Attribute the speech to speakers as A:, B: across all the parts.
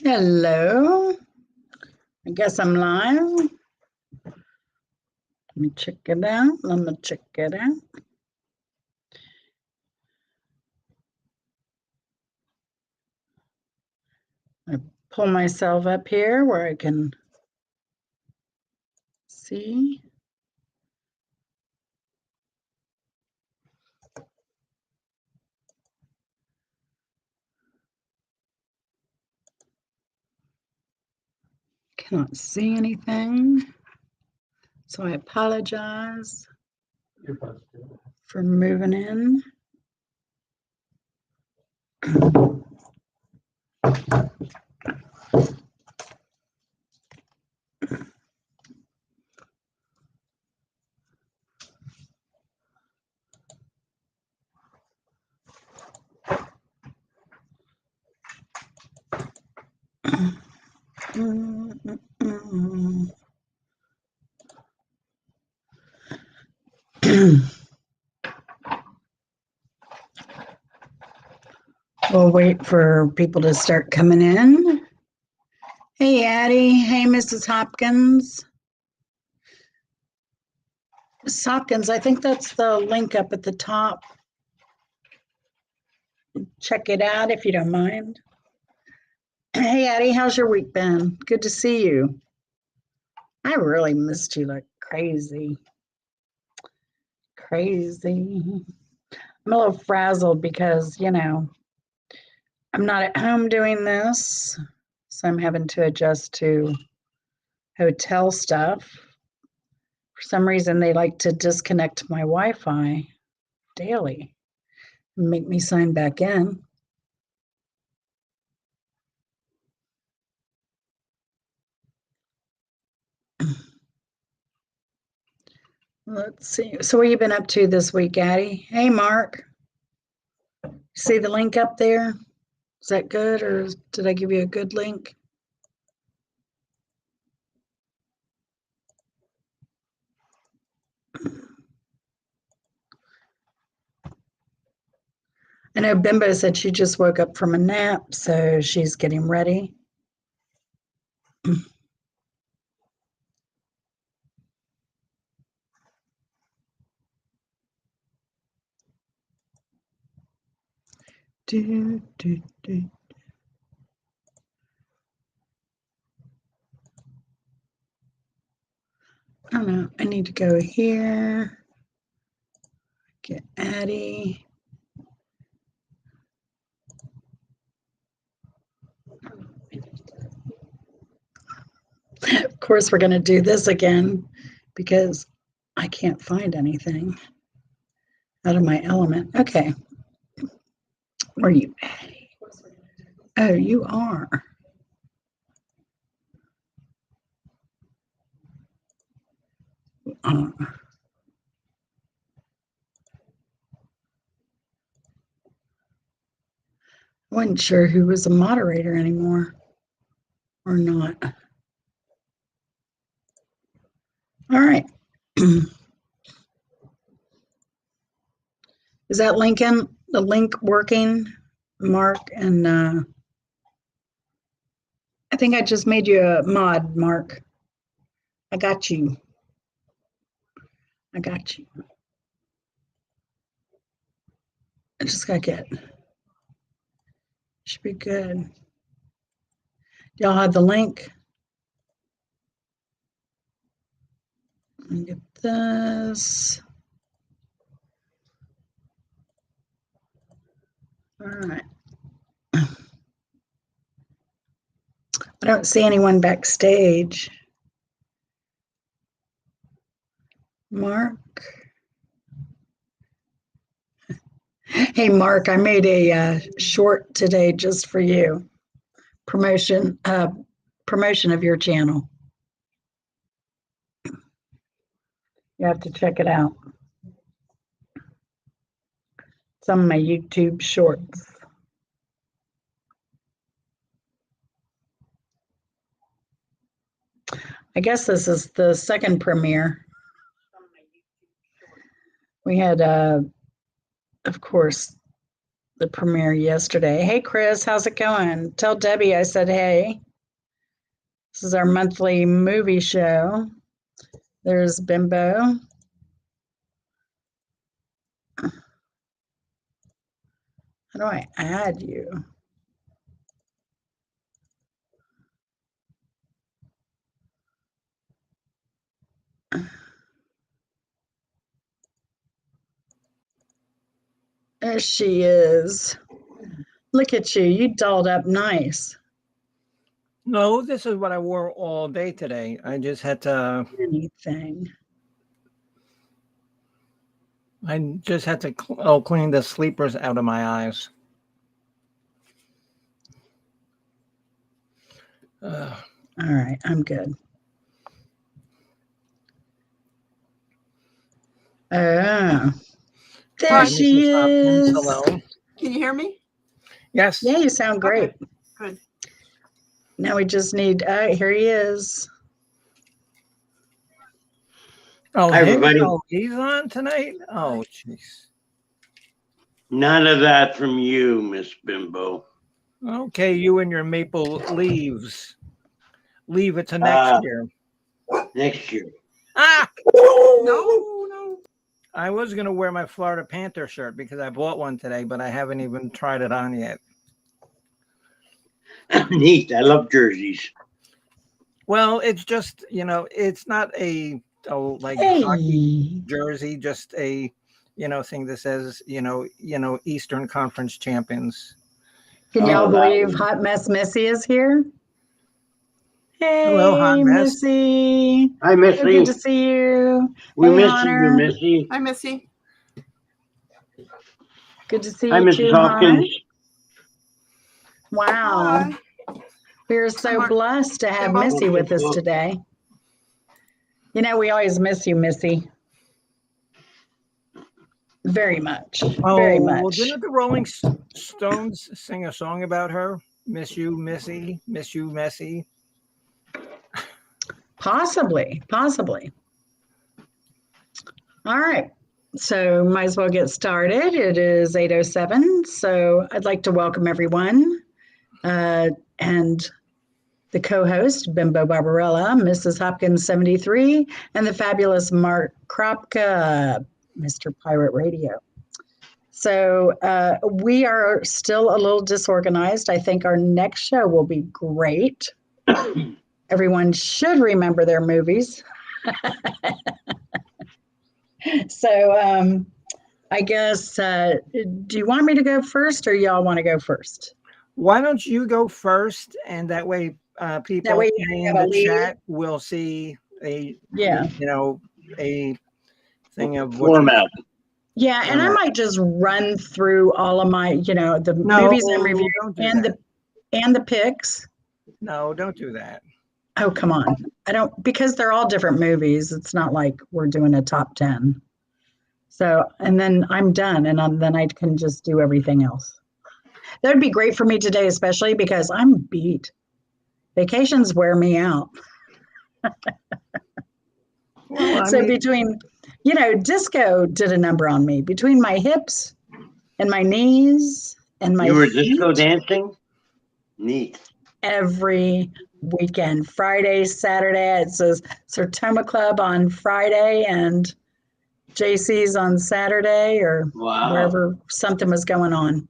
A: Hello. I guess I'm live. Let me check it out. I pull myself up here where I can see. Cannot see anything. So I apologize for moving in. We'll wait for people to start coming in. Hey, Addie. Hey, Mrs. Hopkins. Mrs. Hopkins, I think that's the link up at the top. Check it out if you don't mind. Hey, Addie, how's your week been? Good to see you. I really missed you like crazy. I'm a little frazzled because, I'm not at home doing this, so I'm having to adjust to hotel stuff. For some reason, they like to disconnect my Wi-Fi daily and make me sign back in. Let's see. So what have you been up to this week, Addie? Hey, Mark. See the link up there? Is that good, or did I give you a good link? I know Bimbo said she just woke up from a nap, so she's getting ready. Do, do, do. I don't know. I need to go here. Get Addie. Of course, we're going to do this again because I can't find anything out of my element. Okay. Where are you, Addie? Oh, you are. I wasn't sure who was a moderator anymore or not. All right. Is that the link working, Mark? And I think I just made you a mod, Mark. I got you. I just got to get. Should be good. Y'all have the link? Let me get this. All right. I don't see anyone backstage. Mark? Hey, Mark, I made a short today just for you. Promotion of your channel. You have to check it out. Some of my YouTube shorts. I guess this is the second premiere. We had, of course, the premiere yesterday. Hey, Chris, how's it going? Tell Debbie I said hey. This is our monthly movie show. There's Bimbo. How do I add you? There she is. Look at you. You dolled up nice.
B: No, this is what I wore all day today. I just had to.
A: Anything.
B: I just had to clean the sleepers out of my eyes.
A: All right, I'm good. Oh, there she is.
B: Hello.
C: Can you hear me?
B: Yes.
A: Yeah, you sound great.
C: Okay, good.
A: Now we just need, here he is.
B: Oh,
D: hi, everybody.
B: Oh, he's on tonight? Oh, jeez.
D: None of that from you, Miss Bimbo.
B: Okay, you and your maple leaves. Leave it to next year.
D: Next year.
B: Ah!
C: No.
B: I was going to wear my Florida Panther shirt because I bought one today, but I haven't even tried it on yet.
D: Neat. I love jerseys.
B: Well, it's just, it's not a like
A: Hey.
B: hockey jersey, just a, thing that says, Eastern Conference champions.
A: Can
D: Oh,
A: y'all
D: that
A: believe
D: one.
A: Hot Mess Missy is here? Hey,
B: Hello, Hot Mess.
A: Missy.
D: Hi, Missy.
A: So good to see you.
D: We
A: Hey,
D: miss
A: Hunter.
D: you, Missy.
C: Hi, Missy.
A: Good to see
D: Hi,
A: you
D: Mrs.
A: too,
D: Hopkins.
A: Hunter. Wow.
C: Hi.
A: We're so
C: Mark.
A: blessed to have
C: Bimbo.
A: Missy with us today. We always miss you, Missy. Very much. Very much.
B: Didn't the Rolling Stones sing a song about her? Miss you, Missy. Miss you, Messy.
A: Possibly. All right. So might as well get started. It is 8:07. So I'd like to welcome everyone and the co-host, Bimbo Barbarella, Mrs. Hopkins 73, and the fabulous Mark Kropka, Mr. Pirate Radio. So we are still a little disorganized. I think our next show will be great. Everyone should remember their movies. So I guess, do you want me to go first or y'all want to go first?
B: Why don't you go first, and that way people in the chat will see a thing of what
D: Format.
A: Yeah, and I might just run through all of my, the movies I'm reviewing and the picks.
B: No, don't do that.
A: Oh, come on. Because they're all different movies. It's not like we're doing a top 10. So, and then I'm done, and then I can just do everything else. That would be great for me today, especially because I'm beat. Vacations wear me out. Between, disco did a number on me. Between my hips and my knees and my
D: You were
A: feet,
D: disco dancing? Neat.
A: every weekend. Friday, Saturday, it says Sertoma Club on Friday and JC's on Saturday or wherever something was going on.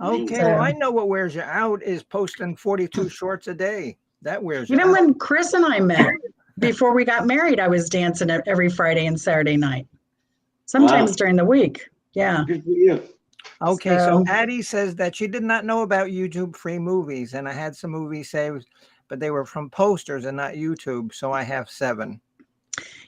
B: Okay, well, I know what wears you out is posting 42 shorts a day. That wears you out.
A: Even when Chris and I met, before we got married, I was dancing every Friday and Saturday night. Sometimes during the week. Yeah.
D: Good for you.
B: Okay, so Addie says that she did not know about YouTube free movies, and I had some movies saved, but they were from posters and not YouTube, so I have 7.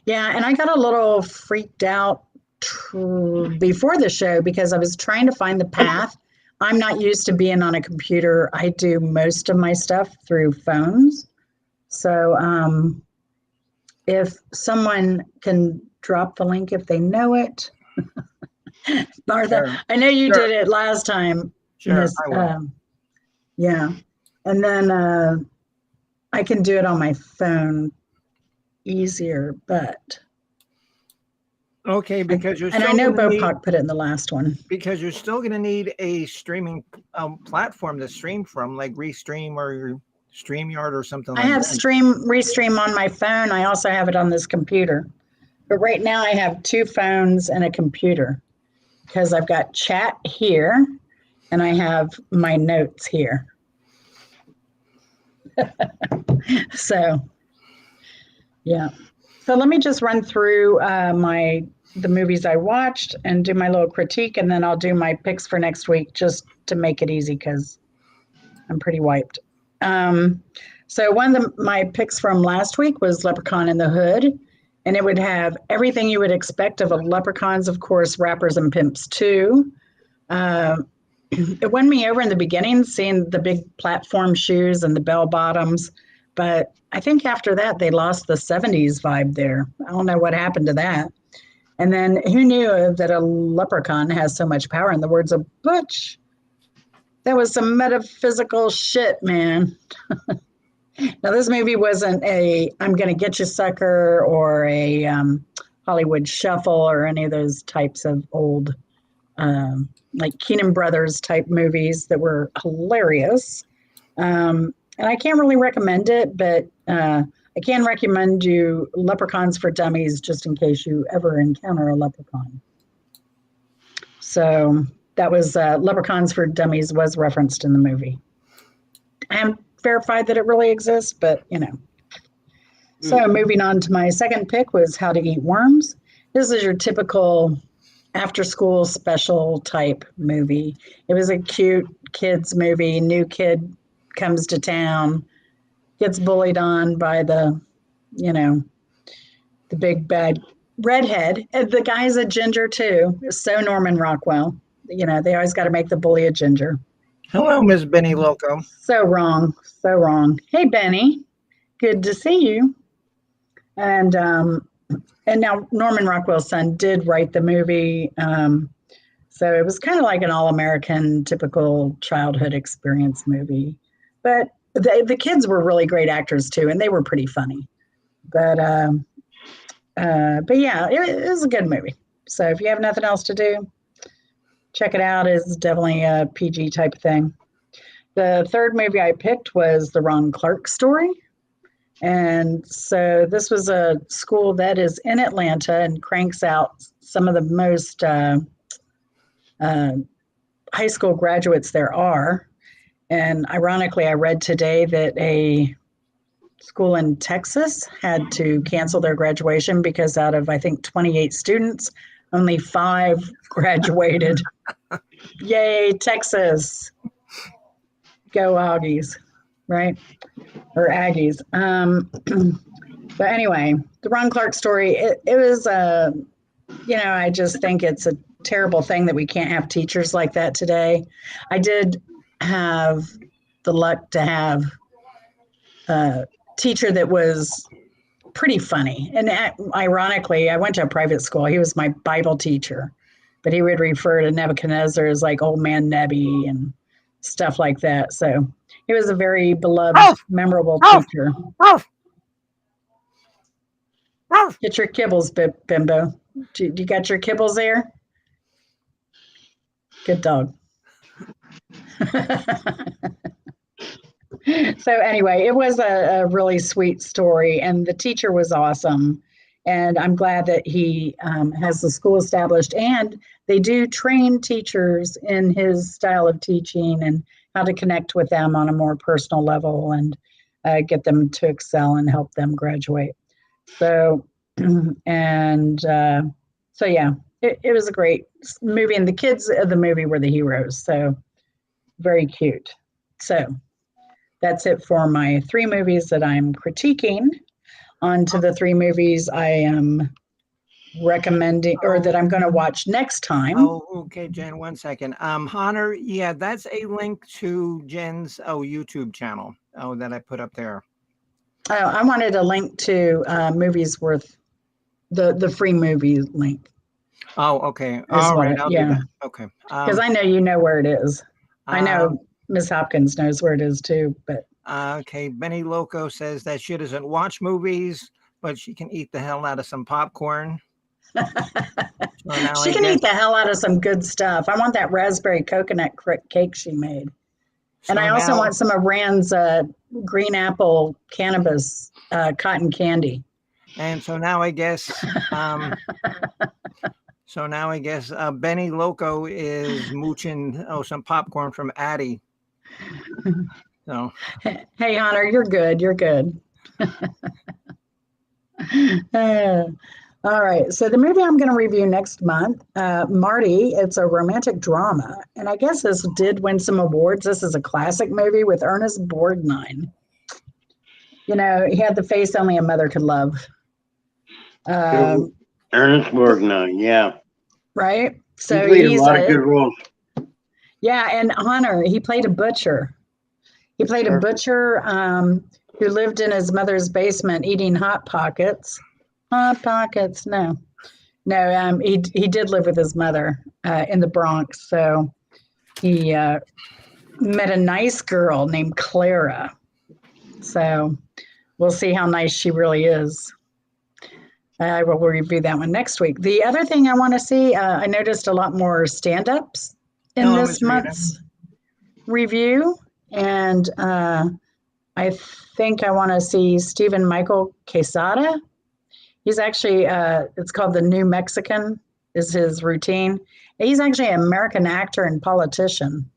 A: Yeah, and I got a little freaked out before the show because I was trying to find the path. I'm not used to being on a computer. I do most of my stuff through phones. So if someone can drop the link if they know it. Martha, sure. I know you did it last time.
B: Sure, I will.
A: Yeah, and then I can do it on my phone easier, but
B: Okay, because you're
A: And I
B: still
A: know
B: gonna need,
A: Bopak put it in the last one.
B: because you're still going to need a streaming platform to stream from, like Restream or StreamYard or something
A: I
B: like
A: have
B: that.
A: Restream on my phone. I also have it on this computer. But right now I have 2 phones and a computer because I've got chat here and I have my notes here. So, yeah. So let me just run through the movies I watched and do my little critique, and then I'll do my picks for next week just to make it easy because I'm pretty wiped. So one of my picks from last week was Leprechaun in the Hood, and it would have everything you would expect of a leprechauns, of course, rappers and pimps too. It won me over in the beginning, seeing the big platform shoes and the bell bottoms, but I think after that they lost the 70s vibe there. I don't know what happened to that. And then who knew that a leprechaun has so much power? In the words of Butch, that was some metaphysical shit, man. Now, this movie wasn't a I'm going to get you sucker or a Hollywood Shuffle or any of those types of old, like Keenan Brothers type movies that were hilarious. And I can't really recommend it, but I can recommend you Leprechauns for Dummies just in case you ever encounter a leprechaun. So that was Leprechauns for Dummies was referenced in the movie. I haven't verified that it really exists, but you know. So moving on to my second pick was How to Eat Worms. This is your typical after school special type movie. It was a cute kids movie. New kid comes to town, gets bullied on by the, you know, the big bad redhead. And the guy's a ginger too. So Norman Rockwell. You know, they always got to make the bully a ginger.
B: Hello, Miss Benny Loco.
A: So wrong. So wrong. Hey, Benny. Good to see you. And now Norman Rockwell's son did write the movie. So it was kind of like an all-American typical childhood experience movie. But the kids were really great actors too, and they were pretty funny. But yeah, it was a good movie. So if you have nothing else to do, check it out. It's definitely a PG type thing. The third movie I picked was The Ron Clark Story. And so this was a school that is in Atlanta and cranks out some of the most high school graduates there are. And ironically, I read today that a school in Texas had to cancel their graduation because out of, I think, 28 students, only 5 graduated. Yay, Texas. Go Aggies, right? Or Aggies. But anyway, the Ron Clark Story, it was, you know, I just think it's a terrible thing that we can't have teachers like that today. I did have the luck to have a teacher that was pretty funny. And ironically, I went to a private school. He was my Bible teacher, but he would refer to Nebuchadnezzar as like old man Nebby and stuff like that. So he was a very beloved, memorable teacher. Get your kibbles, Bimbo. Do you got your kibbles there? Good dog. So anyway, it was a really sweet story, and the teacher was awesome. And I'm glad that he has the school established, and they do train teachers in his style of teaching and how to connect with them on a more personal level and get them to excel and help them graduate. So, and so yeah, it was a great movie, and the kids of the movie were the heroes. So very cute. So that's it for my 3 movies that I'm critiquing. On to the 3 movies I am recommending or that I'm going to watch next time.
B: Oh, okay, Jen, 1 second. Hunter, yeah, that's a link to Jen's YouTube channel. Oh, that I put up there.
A: Oh, I wanted a link to movies worth the free movie link.
B: Oh, okay. All right. I'll do that. Okay.
A: Because I know you know where it is. I know Miss Hopkins knows where it is too, but
B: okay. Benny Loco says that she doesn't watch movies, but she can eat the hell out of some popcorn. now
A: She
B: I
A: can
B: guess-
A: eat the hell out of some good stuff. I want that raspberry coconut cake she made. And
B: so
A: I also
B: now-
A: want some of Rand's green apple cannabis cotton candy.
B: And so now I guess, Benny Loco is mooching some popcorn from Addie. So
A: Hey, Hunter, you're good. You're good. All right. So the movie I'm going to review next month, Marty, it's a romantic drama. And I guess this did win some awards. This is a classic movie with Ernest Borgnine. You know, he had the face only a mother could love.
D: Ernest Borgnine, yeah.
A: Right? So
D: He played a
A: he's
D: lot of good roles.
A: Yeah, and Hunter, he played a butcher. He played a butcher who lived in his mother's basement eating Hot Pockets. Hot Pockets, no. No, he did live with his mother in the Bronx. So he met a nice girl named Clara. So we'll see how nice she really is. We'll review that one next week. The other thing I want to see, I noticed a lot more stand-ups in this month's review. And I think I want to see Stephen Michael Quezada. He's actually, it's called The New Mexican is his routine. He's actually an American actor and politician.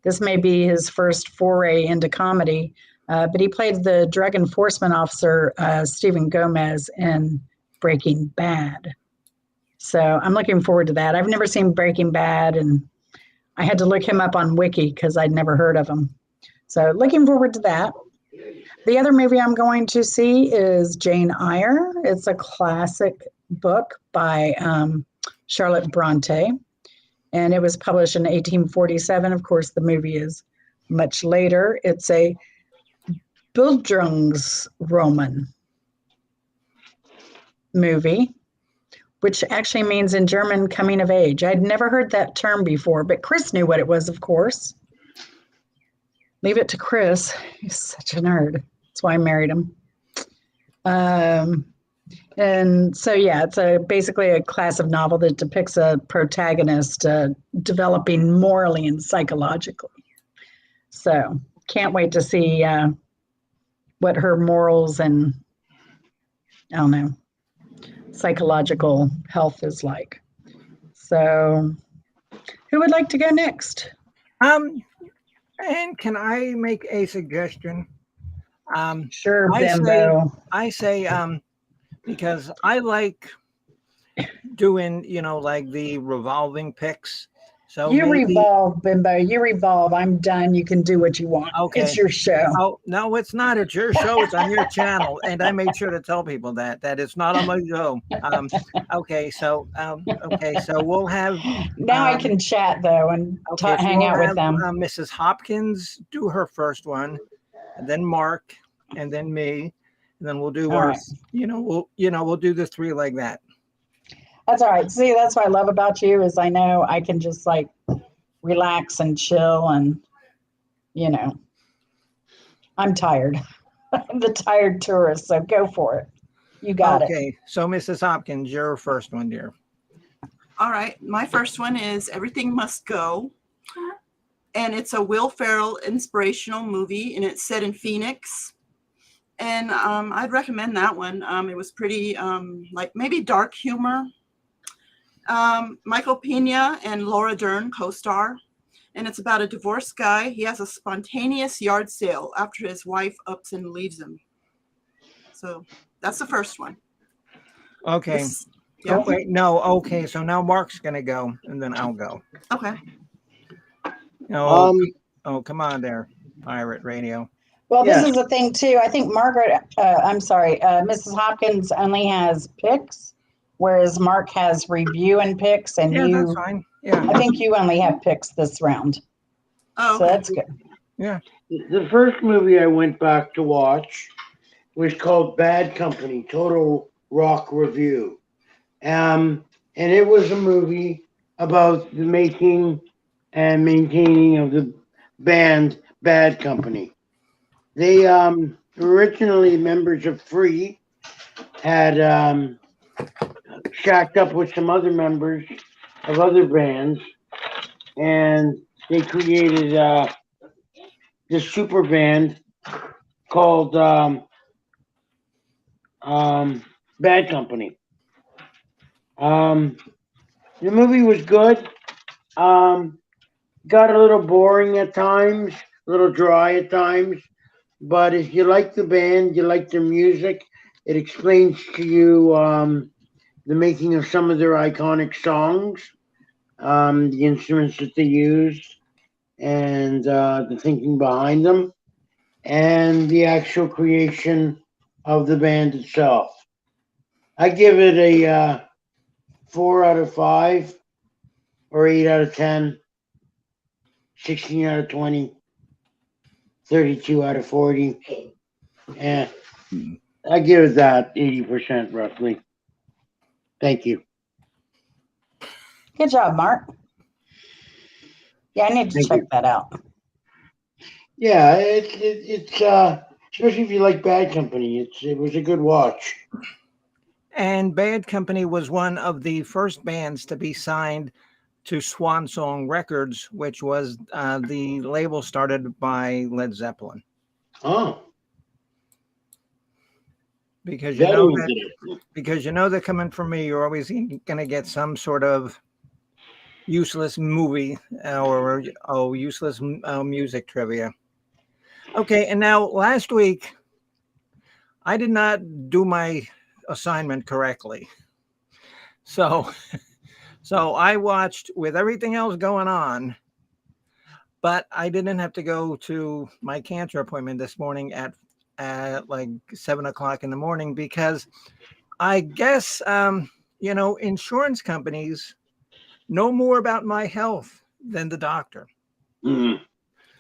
A: This may be his first foray into comedy, but he played the drug enforcement officer, Stephen Gomez, in Breaking Bad. So I'm looking forward to that. I've never seen Breaking Bad, and I had to look him up on Wiki because I'd never heard of him. So looking forward to that. The other movie I'm going to see is Jane Eyre. It's a classic book by Charlotte Brontë, and it was published in 1847. Of course, the movie is much later. It's a Bildungsroman movie, which actually means in German coming of age. I'd never heard that term before, but Chris knew what it was, of course. Leave it to Chris. He's such a nerd. That's why I married him. And so, yeah, it's basically a class of novel that depicts a protagonist developing morally and psychologically. So can't wait to see what her morals and, I don't know, psychological health is like. So who would like to go next?
B: And can I make a suggestion?
A: Sure,
B: I
A: Bimbo.
B: say, because I like doing, like the revolving picks. So
A: You
B: maybe,
A: revolve, Bimbo. You revolve. I'm done. You can do what you want.
B: Okay.
A: It's your show.
B: Oh, no, it's not. It's your show. It's on your channel. And I made sure to tell people that it's not on my show. Okay. So we'll have.
A: Now I can chat, though, and hang
B: we'll
A: out with
B: have,
A: them.
B: Mrs. Hopkins do her first one, and then Mark, and then me. And then we'll do
A: All
B: our,
A: right.
B: we'll do the three like that.
A: That's all right. See, that's what I love about you is I know I can just like relax and chill and, I'm tired. I'm the tired tourist, so go for it. You got it.
B: Okay. So Mrs. Hopkins, your first one, dear.
C: All right. My first one is Everything Must Go. And it's a Will Ferrell inspirational movie, and it's set in Phoenix. And I'd recommend that one. It was pretty like maybe dark humor. Michael Pena and Laura Dern co-star. And it's about a divorced guy. He has a spontaneous yard sale after his wife ups and leaves him. So that's the first one.
B: Okay.
C: Yeah.
B: Oh, wait, no. Okay. So now Mark's going to go, and then I'll go.
C: Okay.
B: Oh, come on there, Pirate Radio.
A: Well, this is the thing, too. I think Mrs. Hopkins only has picks, whereas Mark has review and picks, and
B: that's fine. Yeah.
A: I think you only have picks this round.
C: Oh,
A: So
C: okay.
A: that's good.
B: Yeah.
D: The first movie I went back to watch was called Bad Company, Total Rock Review. And it was a movie about the making and maintaining of the band Bad Company. They originally members of Free had shacked up with some other members of other bands, and they created this super band called Bad Company. The movie was good. Got a little boring at times, a little dry at times. But if you like the band, you like their music, it explains to you the making of some of their iconic songs, the instruments that they used, and the thinking behind them, and the actual creation of the band itself. I give it a 4 out of 5, or 8 out of 10, 16 out of 20, 32 out of 40. And I give it that 80% roughly. Thank you.
A: Good job, Mark. Yeah, I need to
D: Thank
A: check
D: you.
A: that out.
D: Yeah, it's especially if you like Bad Company, it was a good watch.
B: And Bad Company was one of the first bands to be signed to Swan Song Records, which was the label started by Led Zeppelin.
D: Oh,
B: Because
D: that is
B: because you know that coming from me, you're always going to get some sort of useless movie or useless music trivia. Okay, and now last week I did not do my assignment correctly, so I watched with everything else going on, but I didn't have to go to my cancer appointment this morning at like 7 o'clock in the morning because I guess insurance companies know more about my health than the doctor.
D: Mm.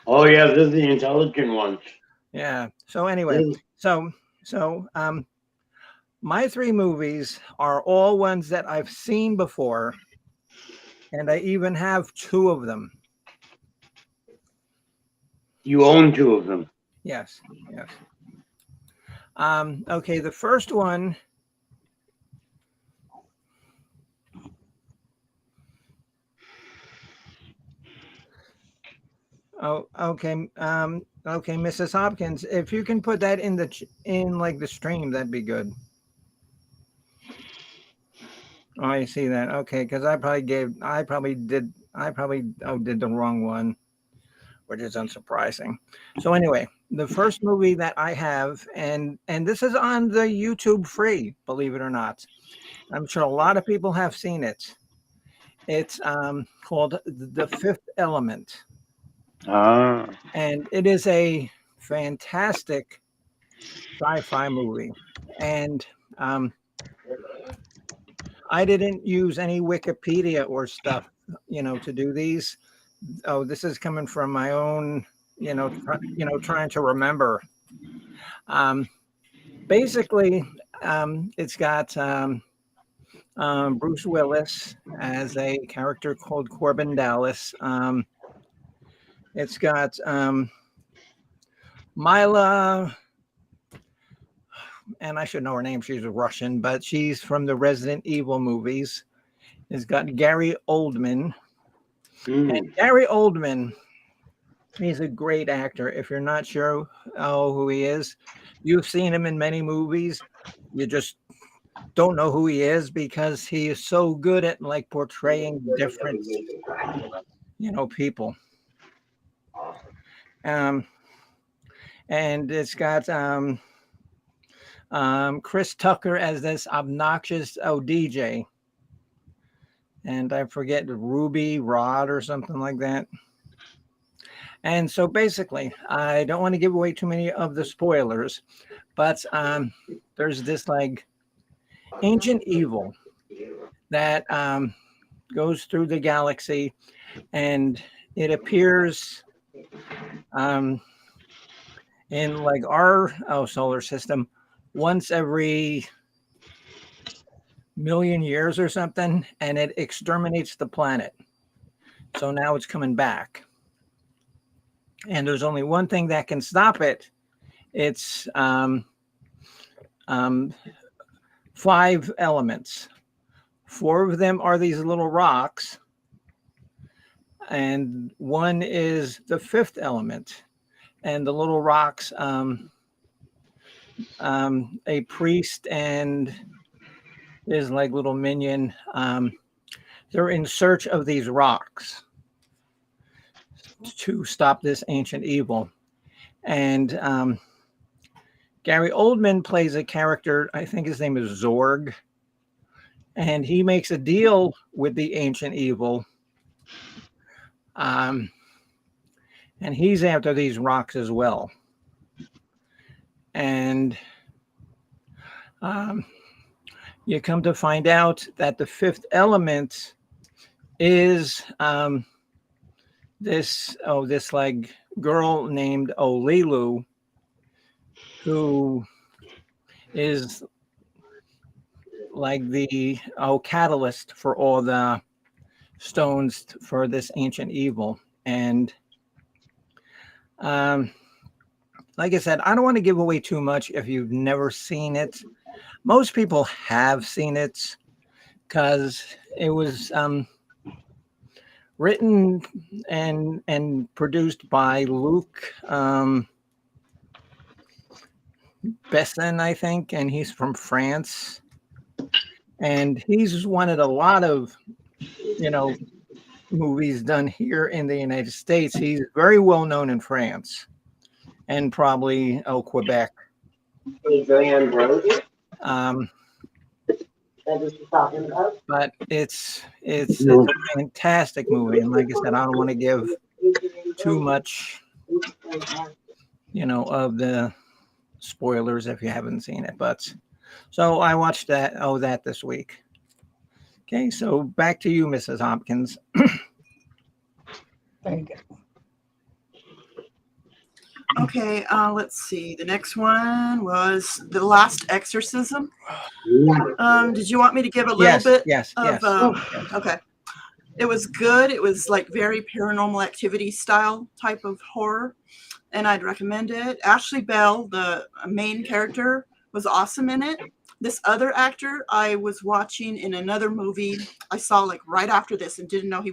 D: Oh yeah, they're the intelligent ones.
B: Yeah. So anyway, so my 3 movies are all ones that I've seen before, and I even have 2 of them.
D: You own 2 of them.
B: Yes. Okay, the first one. Oh, okay. Okay, Mrs. Hopkins, if you can put that in the stream, that'd be good. Oh, I see that. Okay, because I probably did the wrong one, which is unsurprising. So anyway, the first movie that I have, and this is on the YouTube free, believe it or not. I'm sure a lot of people have seen it. It's called The Fifth Element. And it is a fantastic sci-fi movie. And I didn't use any Wikipedia or stuff, to do these. Oh, this is coming from my own, trying to remember. Basically, it's got Bruce Willis as a character called Corbin Dallas. It's got Mila, and I should know her name. She's a Russian, but she's from the Resident Evil movies. It's got Gary Oldman. And Gary Oldman, he's a great actor. If you're not sure who he is, you've seen him in many movies. You just don't know who he is because he is so good at portraying different, people. And it's got Chris Tucker as this obnoxious DJ. And I forget, Ruby Rod or something like that. And so basically, I don't want to give away too many of the spoilers, but there's this ancient evil that goes through the galaxy, and it appears in our solar system once every million years or something, and it exterminates the planet. So now it's coming back. And there's only one thing that can stop it. It's 5 elements. 4 of them are these little rocks, and one is the 5th element. And the little rocks, a priest and his like little minion, they're in search of these rocks to stop this ancient evil. And Gary Oldman plays a character, I think his name is Zorg, and he makes a deal with the ancient evil. And he's after these rocks as well. And you come to find out that the 5th element is this like girl named Olilu, who is like the catalyst for all the stones for this ancient evil. And like I said, I don't want to give away too much if you've never seen it. Most people have seen it because it was written and produced by Luc Besson, I think, and he's from France. And he's wanted a lot of, movies done here in the United States. He's very well known in France and probably Quebec. But it's a fantastic movie, and like I said, I don't want to give too much, of the spoilers if you haven't seen it. But so I watched that this week. Okay, so back to you, Mrs. Hopkins.
A: Very good.
C: Okay, let's see. The next one was The Last Exorcism. Did you want me to give a little bit?
B: Yes.
C: Okay. It was good. It was like very Paranormal Activity style type of horror, and I'd recommend it. Ashley Bell, the main character, was awesome in it. This other actor I was watching in another movie I saw like right after this and didn't know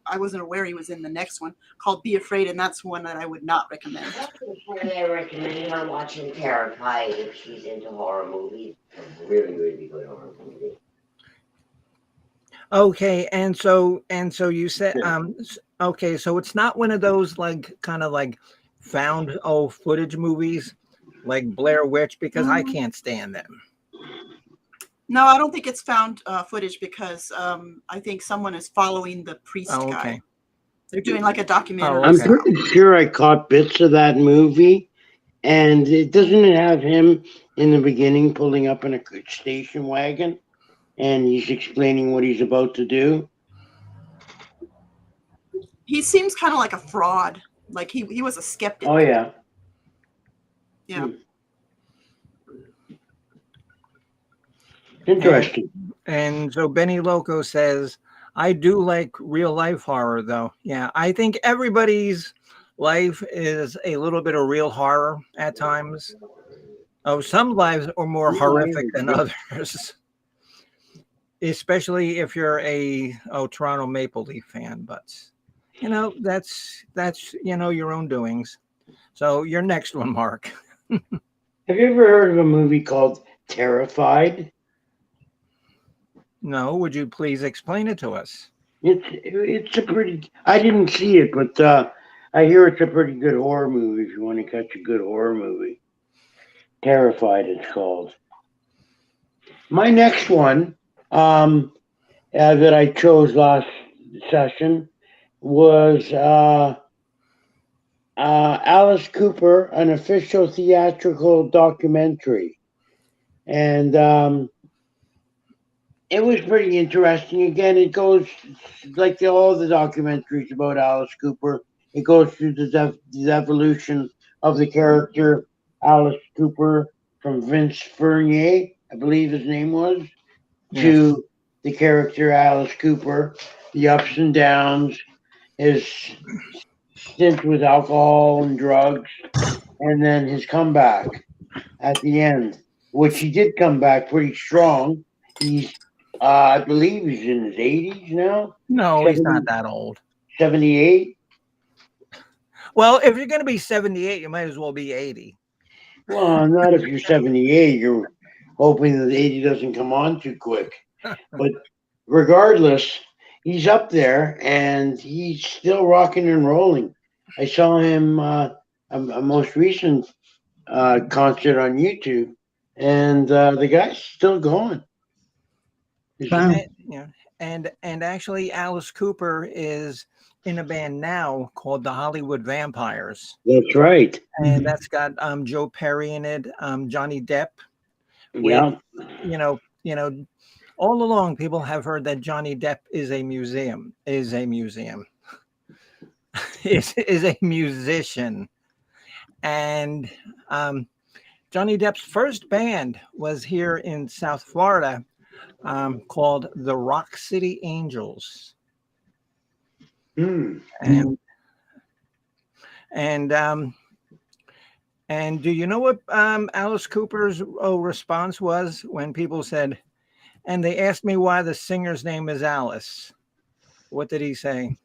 C: I wasn't aware he was in the next one, called Be Afraid, and that's one that I would not recommend.
E: That's the one I recommend her watching Terrified if she's into horror movies. A really, really good horror movie.
B: Okay, and so you said okay, so it's not one of those like kind of like found footage movies like Blair Witch, because I can't stand them.
C: No, I don't think it's found footage because I think someone is following the priest guy. They're doing like a documentary.
B: Okay.
D: I'm pretty sure I caught bits of that movie, and it doesn't have him in the beginning pulling up in a station wagon, and he's explaining what he's about to do.
C: He seems kind of like a fraud. Like he was a skeptic.
D: Oh yeah.
C: Yeah.
D: Interesting.
B: And so Benny Loco says, I do like real life horror though. Yeah, I think everybody's life is a little bit of real horror at times. Some lives are more horrific than others, especially if you're a Toronto Maple Leaf fan. But that's your own doings. So your next one, Mark.
D: Have you ever heard of a movie called Terrified?
B: No, would you please explain it to us?
D: It's a pretty. I didn't see it, but I hear it's a pretty good horror movie. If you want to catch a good horror movie, Terrified, it's called. My next one that I chose last session was Alice Cooper, an official theatrical documentary, and it was pretty interesting. Again, it goes like all the documentaries about Alice Cooper. It goes through the evolution of the character Alice Cooper from Vince Fournier, I believe his name was, to the character Alice Cooper, the ups and downs, his stint with alcohol and drugs, and then his comeback at the end, which he did come back pretty strong. I believe he's in his 80s now.
B: No, he's not that old.
D: 78.
B: Well, if you're going to be 78, you might as well be 80.
D: Well, not if you're 78. You're hoping that 80 doesn't come on too quick. But regardless, he's up there and he's still rocking and rolling. I saw him a most recent concert on YouTube, and the guy's still going.
A: Wow.
B: And actually, Alice Cooper is in a band now called the Hollywood Vampires.
D: That's right.
B: And that's got Joe Perry in it, Johnny Depp.
D: Yeah.
B: You know, all along people have heard that Johnny Depp is a musician. And Johnny Depp's first band was here in South Florida, called the Rock City Angels.
D: Mm.
B: And do you know what Alice Cooper's response was when people said, and they asked me why the singer's name is Alice? What did he say?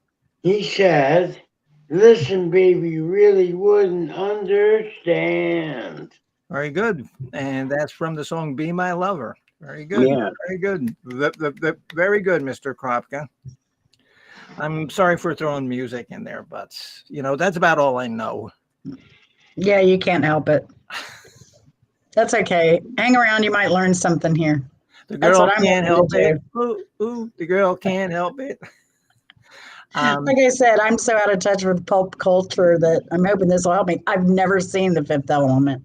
D: He said, "Listen, baby, you really wouldn't understand."
B: Very good. And that's from the song Be My Lover. Very good.
D: Yeah.
B: Very good. Very good, Mr. Kropka. I'm sorry for throwing music in there, but that's about all I know.
A: Yeah, you can't help it. That's okay. Hang around, you might learn something here.
B: The
A: That's
B: girl
A: what I'm
B: can't
A: hoping
B: help
A: to
B: it. Ooh, the girl can't help it.
A: Like I said, I'm so out of touch with pulp culture that I'm hoping this will help me. I've never seen The Fifth Element.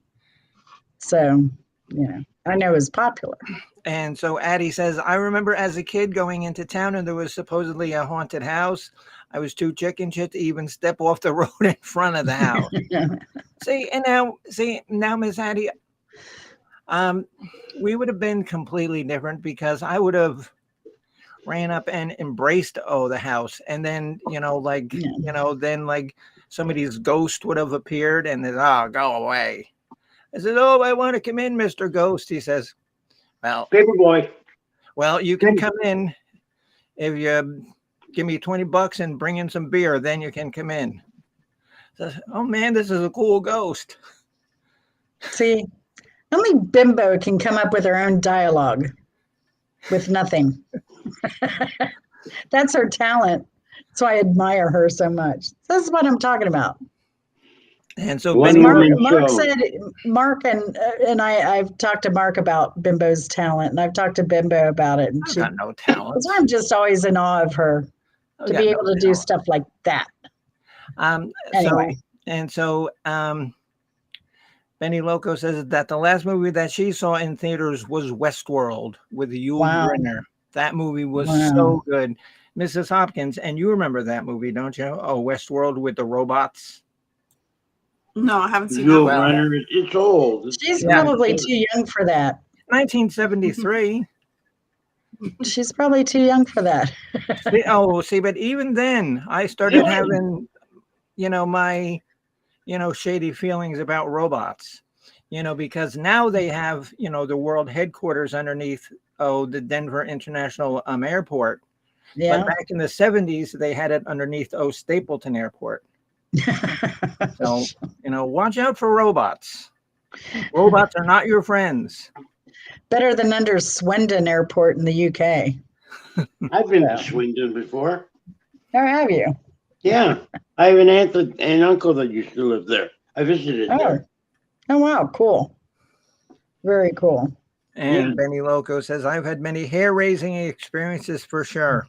A: So, I know it's popular.
B: And so Addie says, I remember as a kid going into town and there was supposedly a haunted house. I was too chicken shit to even step off the road in front of the house. Now, Miss Addie, we would have been completely different because I would have ran up and embraced the house, and then then like somebody's ghost would have appeared and then go away. I said, I want to come in, Mr. Ghost. He says, well,
D: Paper boy.
B: Well, you can come in if you give me $20 and bring in some beer, then you can come in. Says, oh man, this is a cool ghost.
A: See, only Bimbo can come up with her own dialogue with nothing. That's her talent. That's why I admire her so much. This is what I'm talking about.
B: And so
A: Mark said, Mark and I've talked to Mark about Bimbo's talent, and I've talked to Bimbo about it. And
B: I've got no talent.
A: So I'm just always in awe of her to be able to do stuff like that. Anyway.
B: So Benny Loco says that the last movie that she saw in theaters was Westworld with Yul Brynner. That movie was so good. Mrs. Hopkins, and you remember that movie, don't you? Oh, Westworld with the robots.
C: No, I haven't seen
D: Yul
C: that.
D: Brynner, it's old.
A: She's probably too young for that.
B: 1973.
A: She's probably too young for that.
B: But even then, I started having, my, shady feelings about robots, because now they have, the world headquarters underneath, the Denver International Airport.
A: Yeah.
B: But back in the 70s, they had it underneath, Stapleton Airport. So, watch out for robots. Robots are not your friends.
A: Better than under Swindon Airport in the UK.
D: I've been to Swindon before.
A: Or have you?
D: Yeah. I have an aunt and uncle that used to live there. I visited there.
A: Oh, wow. Cool. Very cool.
B: And Benny Loco says, I've had many hair-raising experiences for sure.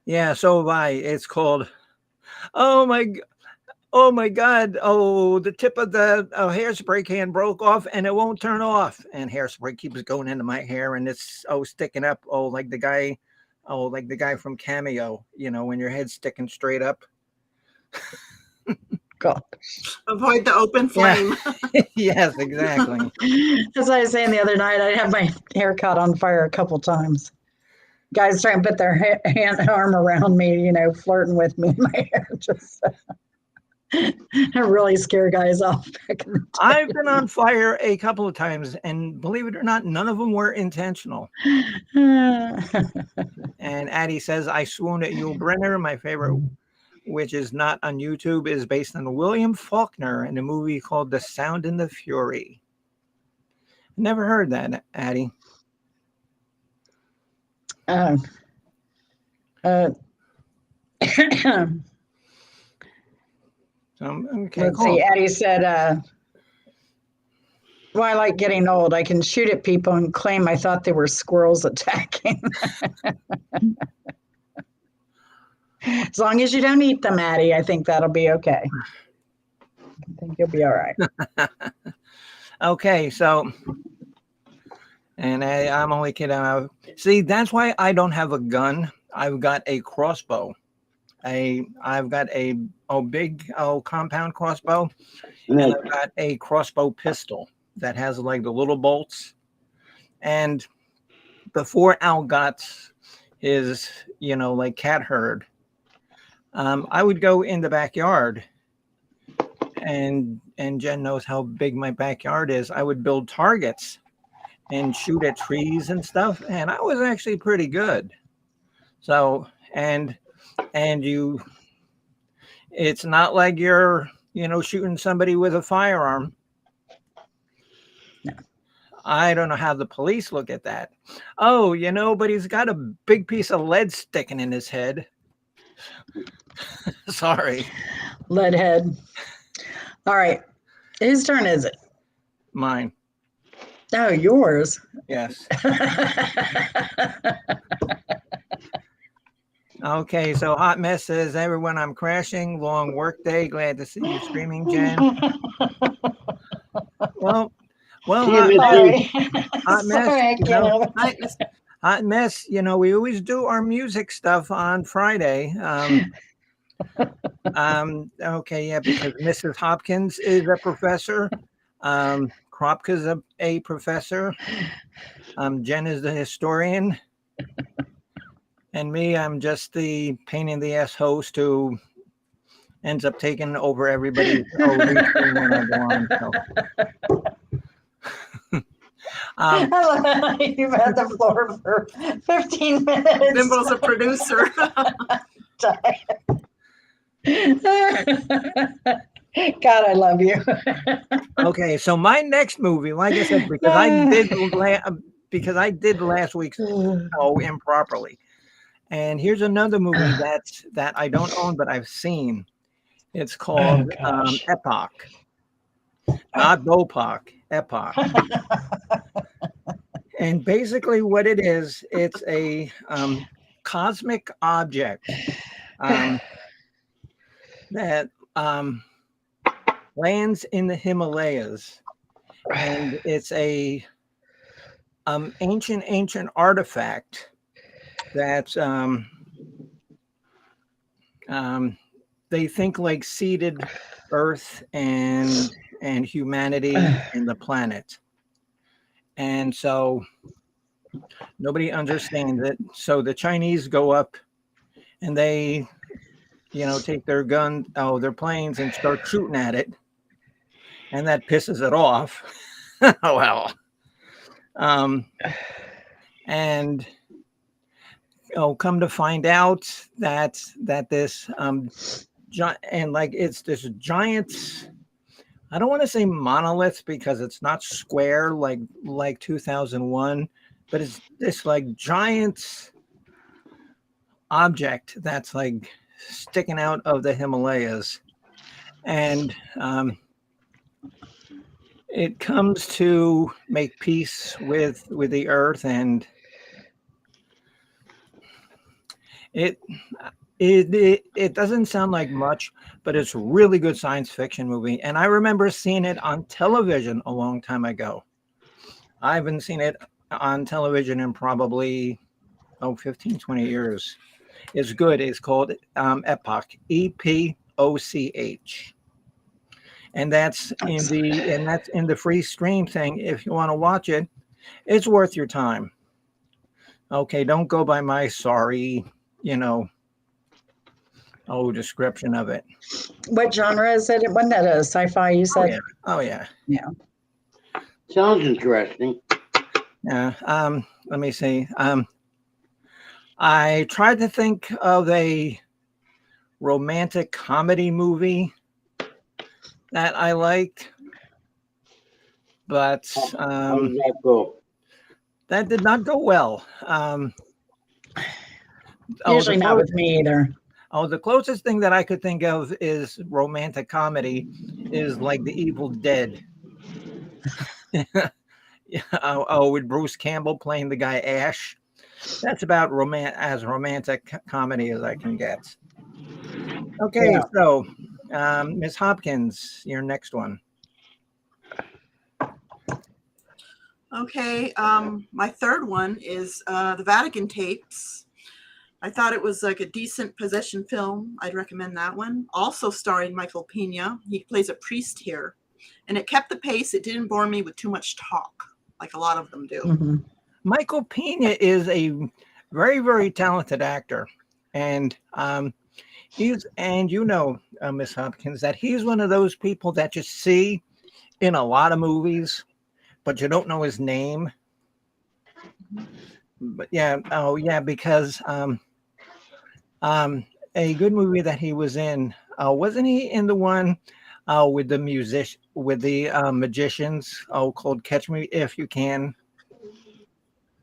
B: Yeah, so have I. It's called, oh my God. The tip of the hairspray can broke off and it won't turn off. And hairspray keeps going into my hair and it's sticking up. Like the guy from Cameo, when your head's sticking straight up.
A: God.
C: Avoid the open flame.
B: Yeah. Yes, exactly.
A: As I was saying the other night, I had my hair caught on fire a couple times. Guys trying to put their arm around me, flirting with me in my hair. really scare guys off back in the day.
B: I've been on fire a couple of times, and believe it or not, none of them were intentional. And Addie says, I swooned at Yul Brynner. My favorite, which is not on YouTube, is based on William Faulkner in a movie called The Sound and the Fury. Never heard that, Addie.
A: uh,
B: Okay,
A: let's
B: cool.
A: see. Addie said, well, I like getting old. I can shoot at people and claim I thought they were squirrels attacking. As long as you don't eat them, Addie, I think that'll be okay. I think you'll be all right.
B: Okay, so, and I'm only kidding. See, that's why I don't have a gun. I've got a crossbow. I've got a big compound crossbow, and I've got a crossbow pistol that has like the little bolts. And before Al got his, like cat herd, I would go in the backyard, and Jen knows how big my backyard is. I would build targets and shoot at trees and stuff, and I was actually pretty good. So, and it's not like you're, shooting somebody with a firearm.
A: No.
B: I don't know how the police look at that. Oh, but he's got a big piece of lead sticking in his head. Sorry.
A: Lead head. All right. Whose turn is it?
B: Mine.
A: Oh, yours.
B: Yes. Okay, so Hot Mess says, everyone, I'm crashing. Long work day. Glad to see you streaming, Jen. Well, Hot Mess,
A: Sorry,
B: Hot Mess, we always do our music stuff on Friday. Okay, yeah, because Mrs. Hopkins is a professor. Kropka's a professor. Jen is the historian. And me, I'm just the pain in the ass host who ends up taking over everybody's when I go on. So.
A: You've had the floor for 15 minutes.
C: Bimble's a producer.
A: God, I love you.
B: Okay, so my next movie, like I said, because I did last week's show improperly. And here's another movie that I don't own, but I've seen. It's called Epoch. Not Bopak, Epoch. And basically what it is, it's a cosmic object that lands in the Himalayas. And it's a ancient artifact that they think like seeded Earth and humanity and the planet. And so nobody understands it. So the Chinese go up and they, take their their planes and start shooting at it. And that pisses it off. Well, and come to find out that this and like it's this giant, I don't want to say monolith because it's not square like 2001, but it's this like giant object that's like sticking out of the Himalayas, and it comes to make peace with the earth, and it doesn't sound like much, but it's a really good science fiction movie. And I remember seeing it on television a long time ago. I haven't seen it on television in probably 15, 20 years. It's good. It's called Epoch, EPOCH. And that's in the free stream thing. If you want to watch it, it's worth your time. Okay, don't go by my sorry, description of it.
A: What genre is it? Wasn't that a sci-fi you
B: Oh
A: said?
B: yeah. Oh yeah.
A: Yeah.
D: Sounds interesting.
B: Yeah. Let me see. I tried to think of a romantic comedy movie that I liked, but
D: How does that go?
B: that did not go well.
A: Usually not with me either.
B: The closest thing that I could think of is romantic comedy is like The Evil Dead. With Bruce Campbell playing the guy Ash. That's about as romantic comedy as I can get. Okay,
A: Yeah.
B: so Miss Hopkins, your next one.
C: Okay, my third one is the Vatican Tapes. I thought it was like a decent possession film. I'd recommend that one. Also starring Michael Pena. He plays a priest here. And it kept the pace. It didn't bore me with too much talk, like a lot of them do.
A: Mhm.
B: Michael Pena is a very, very talented actor. And Miss Hopkins, that he's one of those people that you see in a lot of movies, but you don't know his name. But because a good movie that he was in, wasn't he in the one with the magicians, called Catch Me If You Can?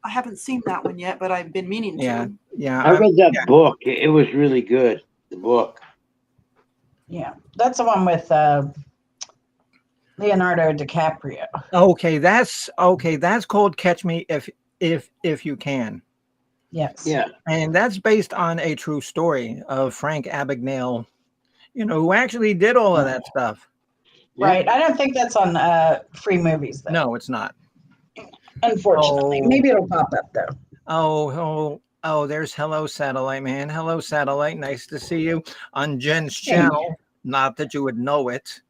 C: I haven't seen that one yet, but I've been meaning to.
B: Yeah.
D: I read that book. It was really good. The book.
A: Yeah, that's the one with Leonardo DiCaprio.
B: Okay, that's called Catch Me If You Can.
A: Yes.
D: Yeah.
B: And that's based on a true story of Frank Abagnale, who actually did all of that stuff.
A: Right. I don't think that's on free movies though.
B: No, it's not.
A: Unfortunately.
B: Oh.
A: Maybe it'll pop up though.
B: Oh, there's Hello Satellite Man. Hello Satellite. Nice to see you on Jen's channel. Not that you would know it.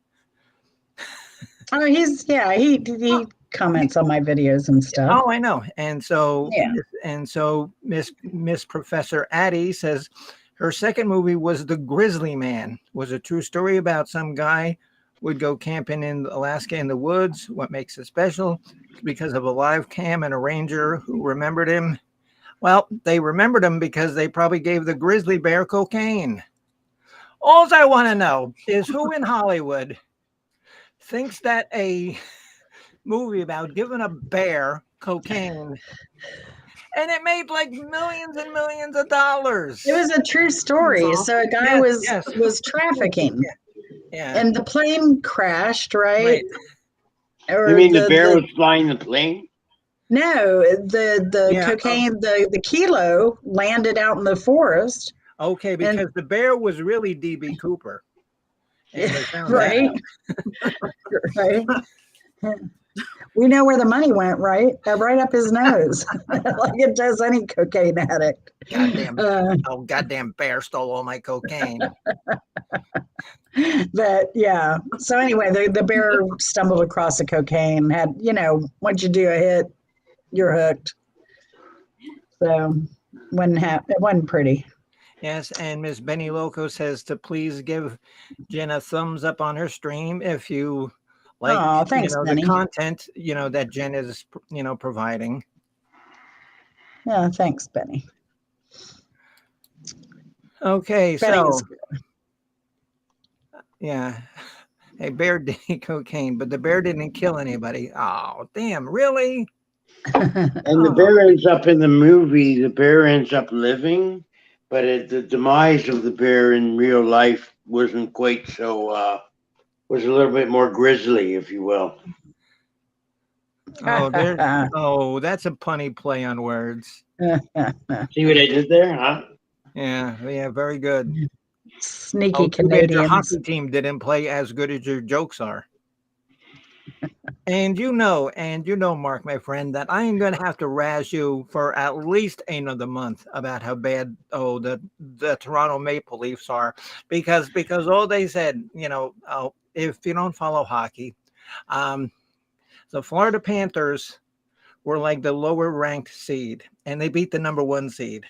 A: Oh, he comments on my videos and stuff.
B: Oh, I know. And so Miss Professor Addie says her second movie was The Grizzly Man. Was a true story about some guy would go camping in Alaska in the woods. What makes it special? Because of a live cam and a ranger who remembered him. Well, they remembered him because they probably gave the grizzly bear cocaine. All I want to know is who in Hollywood thinks that a movie about giving a bear cocaine, and it made like millions and millions of dollars.
A: It was a true story. So a guy was trafficking.
B: Yeah.
A: And the plane crashed, right? Or
D: You mean the bear was flying the plane?
A: No, the cocaine, the kilo landed out in the forest.
B: Okay, because the bear was really D.B. Cooper.
A: Right. Right. We know where the money went, right? Right up his nose, like it does any cocaine addict.
B: Goddamn bear stole all my cocaine.
A: But yeah. So anyway, the bear stumbled across the cocaine. Had once you do a hit, you're hooked. So it wasn't pretty.
B: Yes, and Miss Benny Loco says to please give Jen a thumbs up on her stream if you like
A: thanks,
B: the content that Jen is providing.
A: Yeah, thanks, Benny.
B: Okay,
A: Benny's
B: so yeah. Hey, bear did cocaine, but the bear didn't kill anybody. Oh, damn, really?
D: And the bear ends up in the movie, the bear ends up living, but the demise of the bear in real life wasn't quite so, was a little bit more grisly, if you will.
B: Oh, that's a punny play on words.
D: See what I did there, huh?
B: Yeah, very good.
A: Sneaky Canadians.
B: Your hockey team didn't play as good as your jokes are. And Mark, my friend, that I am going to have to razz you for at least another month about how bad the Toronto Maple Leafs are, because all they said, if you don't follow hockey, the Florida Panthers were like the lower ranked seed, and they beat the number one seed.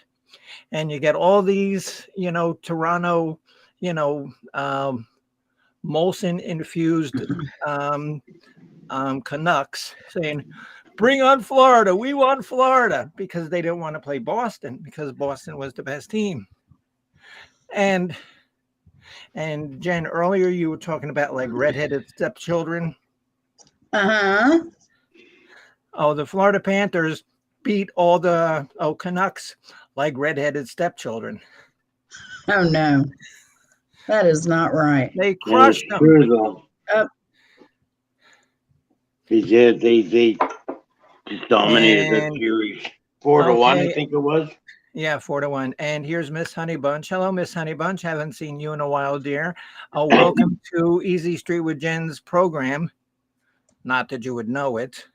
B: and you get all these, Toronto, Molson infused Canucks saying, "Bring on Florida. We want Florida," because they didn't want to play Boston because Boston was the best team. And Jen, earlier you were talking about like redheaded stepchildren.
A: Uh-huh.
B: Oh, the Florida Panthers beat all the Canucks like redheaded stepchildren.
A: Oh no. That is not right.
B: They
D: That is
B: crushed them.
D: true, though.
A: Uh,
D: They did. They just dominated that
B: And
D: series. 4-1, I
B: okay,
D: think it was.
B: yeah, 4-1. And here's Miss Honey Bunch. Hello, Miss Honey Bunch. Haven't seen you in a while, dear. Welcome to Easy Street with Jen's program. Not that you would know it.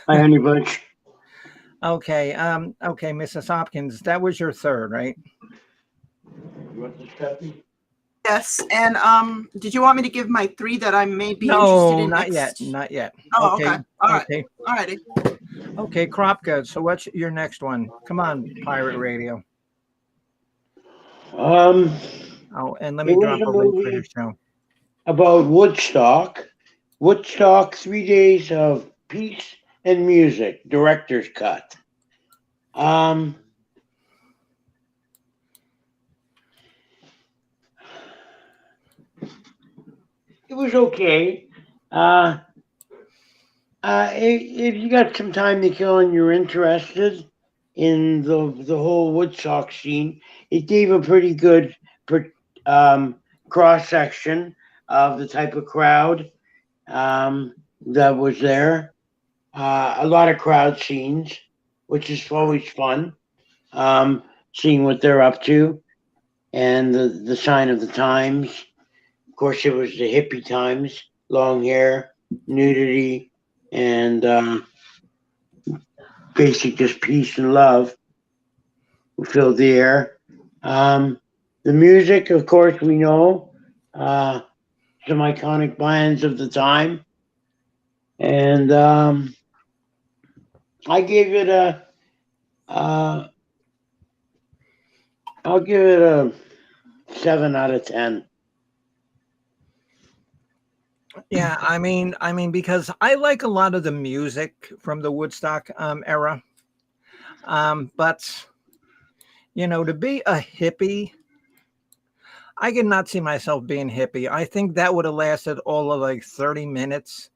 D: Hi, Honey Bunch.
B: Okay, Mrs. Hopkins, that was your third, right?
D: You want this, Peppy?
C: Yes. And did you want me to give my 3 that I may be interested
B: No,
C: in
B: not
C: next?
B: yet, not yet.
C: Oh, okay. All right.
B: Okay,
C: All righty.
B: okay, crop goods. So what's your next one? Come on, Pirate Radio.
D: Um,
B: Oh, and let
D: It
B: me
D: was
B: drop
D: a
B: a link for
D: movie
B: your show.
D: about Woodstock. Woodstock, 3 days of peace and music, director's cut. It was okay. If you got some time to kill and you're interested in the whole Woodstock scene, it gave a pretty good cross section of the type of crowd that was there. A lot of crowd scenes, which is always fun. Seeing what they're up to, and the sign of the times. Of course, it was the hippie times, long hair, nudity, and basic just peace and love filled the air. The music, of course, we know some iconic bands of the time, and I gave it I'll give it a 7 out of 10.
B: Yeah, I mean, because I like a lot of the music from the Woodstock era, but to be a hippie, I could not see myself being hippie. I think that would have lasted all of like 30 minutes,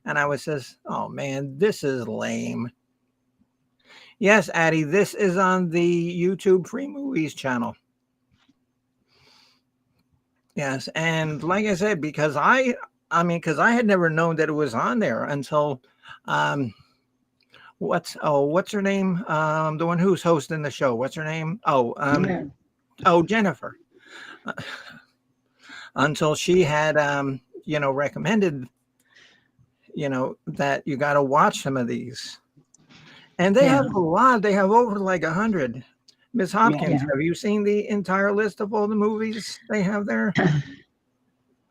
B: and I was just, oh man, this is lame. Yes, Addie, this is on the YouTube Free Movies channel. Yes, and like I said, because I had never known that it was on there until what's her name? The one who's hosting the show. What's her name? Jennifer. Until she had recommended that you got to watch some of these. And they have a lot. They have over like 100. Ms. Hopkins, have you seen the entire list of all the movies they have there?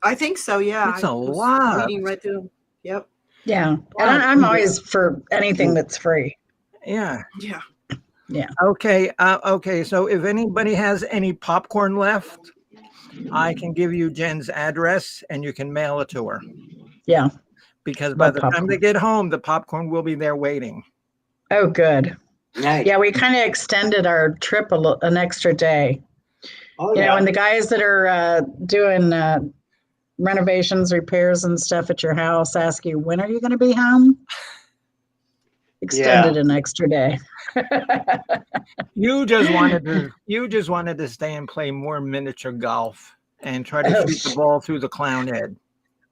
C: I think so. Yeah.
B: It's a lot.
C: Reading right through. Yep.
A: Yeah. And I'm always for anything that's free.
B: Yeah.
C: Yeah.
A: Yeah.
B: Okay. Okay. So if anybody has any popcorn left, I can give you Jen's address and you can mail it to her.
A: Yeah.
B: Because by the time they get home, the popcorn will be there waiting.
A: Oh, good.
D: Nice.
A: Yeah, we kind of extended our trip an extra day.
D: Oh,
A: You know, and the guys that are doing renovations, repairs, and stuff at your house ask you, when are you going to be home? Extended an extra day.
B: You just wanted to stay and play more miniature golf and try to shoot the ball through the clown head.